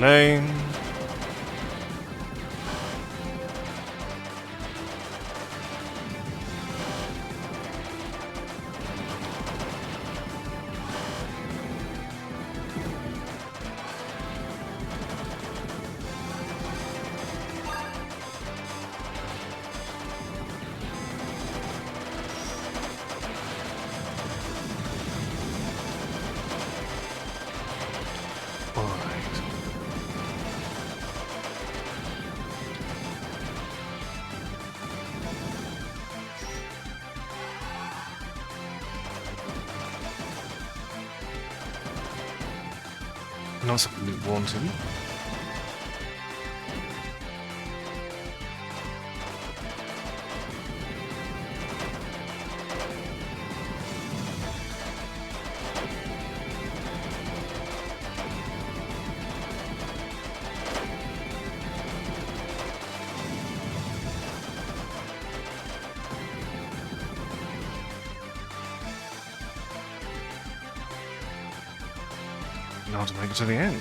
S1: lane. Alright. Not something we wanted. Now to make it to the end.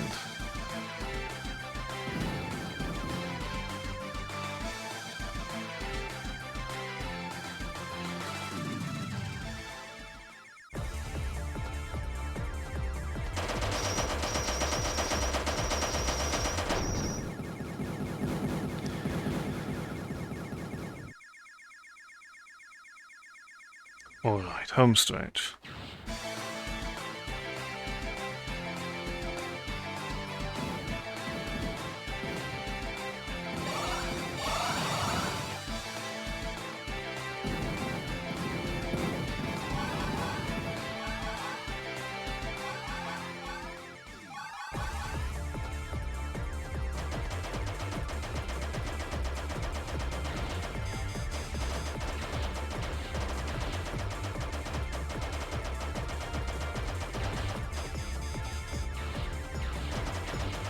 S1: Alright, home stretch.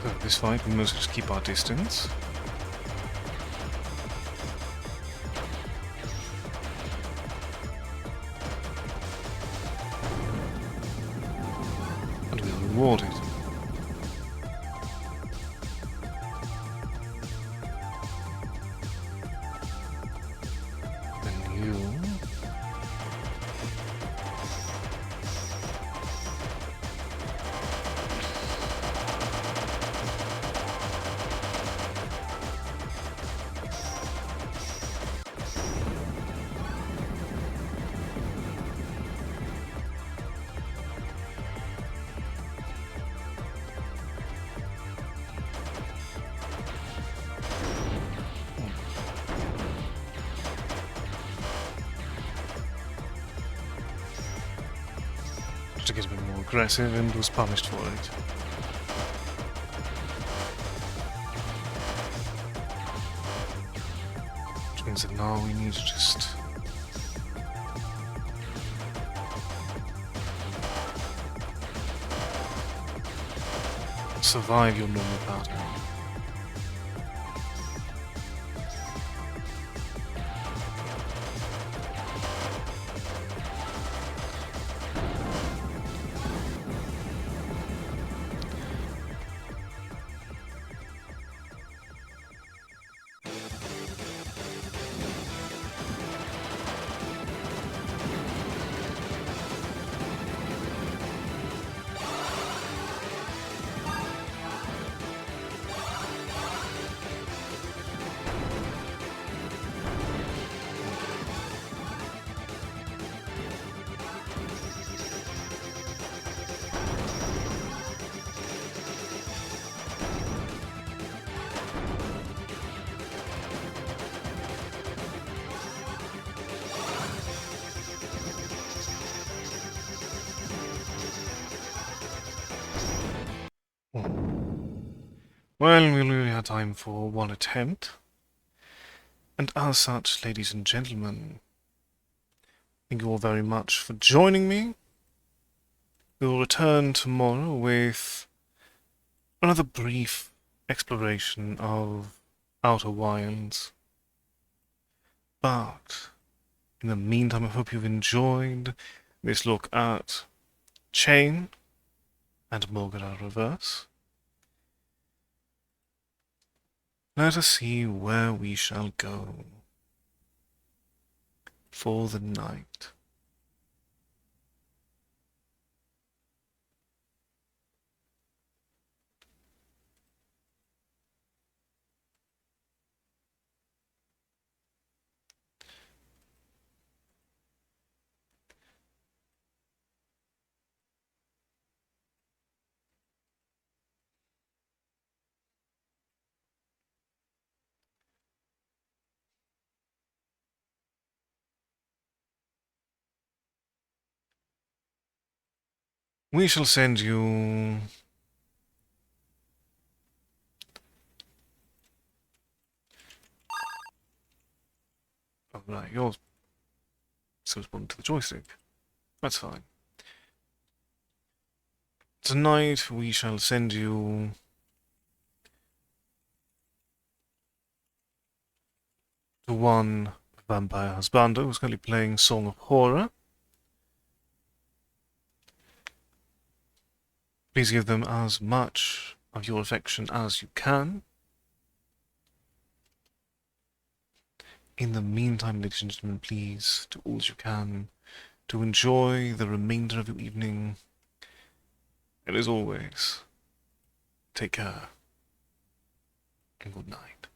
S1: So this fight, we must just keep our distance. And we'll reward it. Then you... to get a bit more aggressive and was punished for it. Which means that now we need to just... survive your normal pattern. Well, we only had time for one attempt. And as such, ladies and gentlemen, thank you all very much for joining me. We will return tomorrow with another brief exploration of Outer Wilds. But in the meantime, I hope you've enjoyed this look at C.H.A.I.N and Mogura Reverse. Let us see where we shall go for the night. We shall send you oh, right, you're still responding to the joystick. That's fine. Tonight we shall send you to one vampire husbando who's currently playing Song of Horror. Please give them as much of your affection as you can. In the meantime, ladies and gentlemen, please do all that you can to enjoy the remainder of your evening. And as always, take care and good night.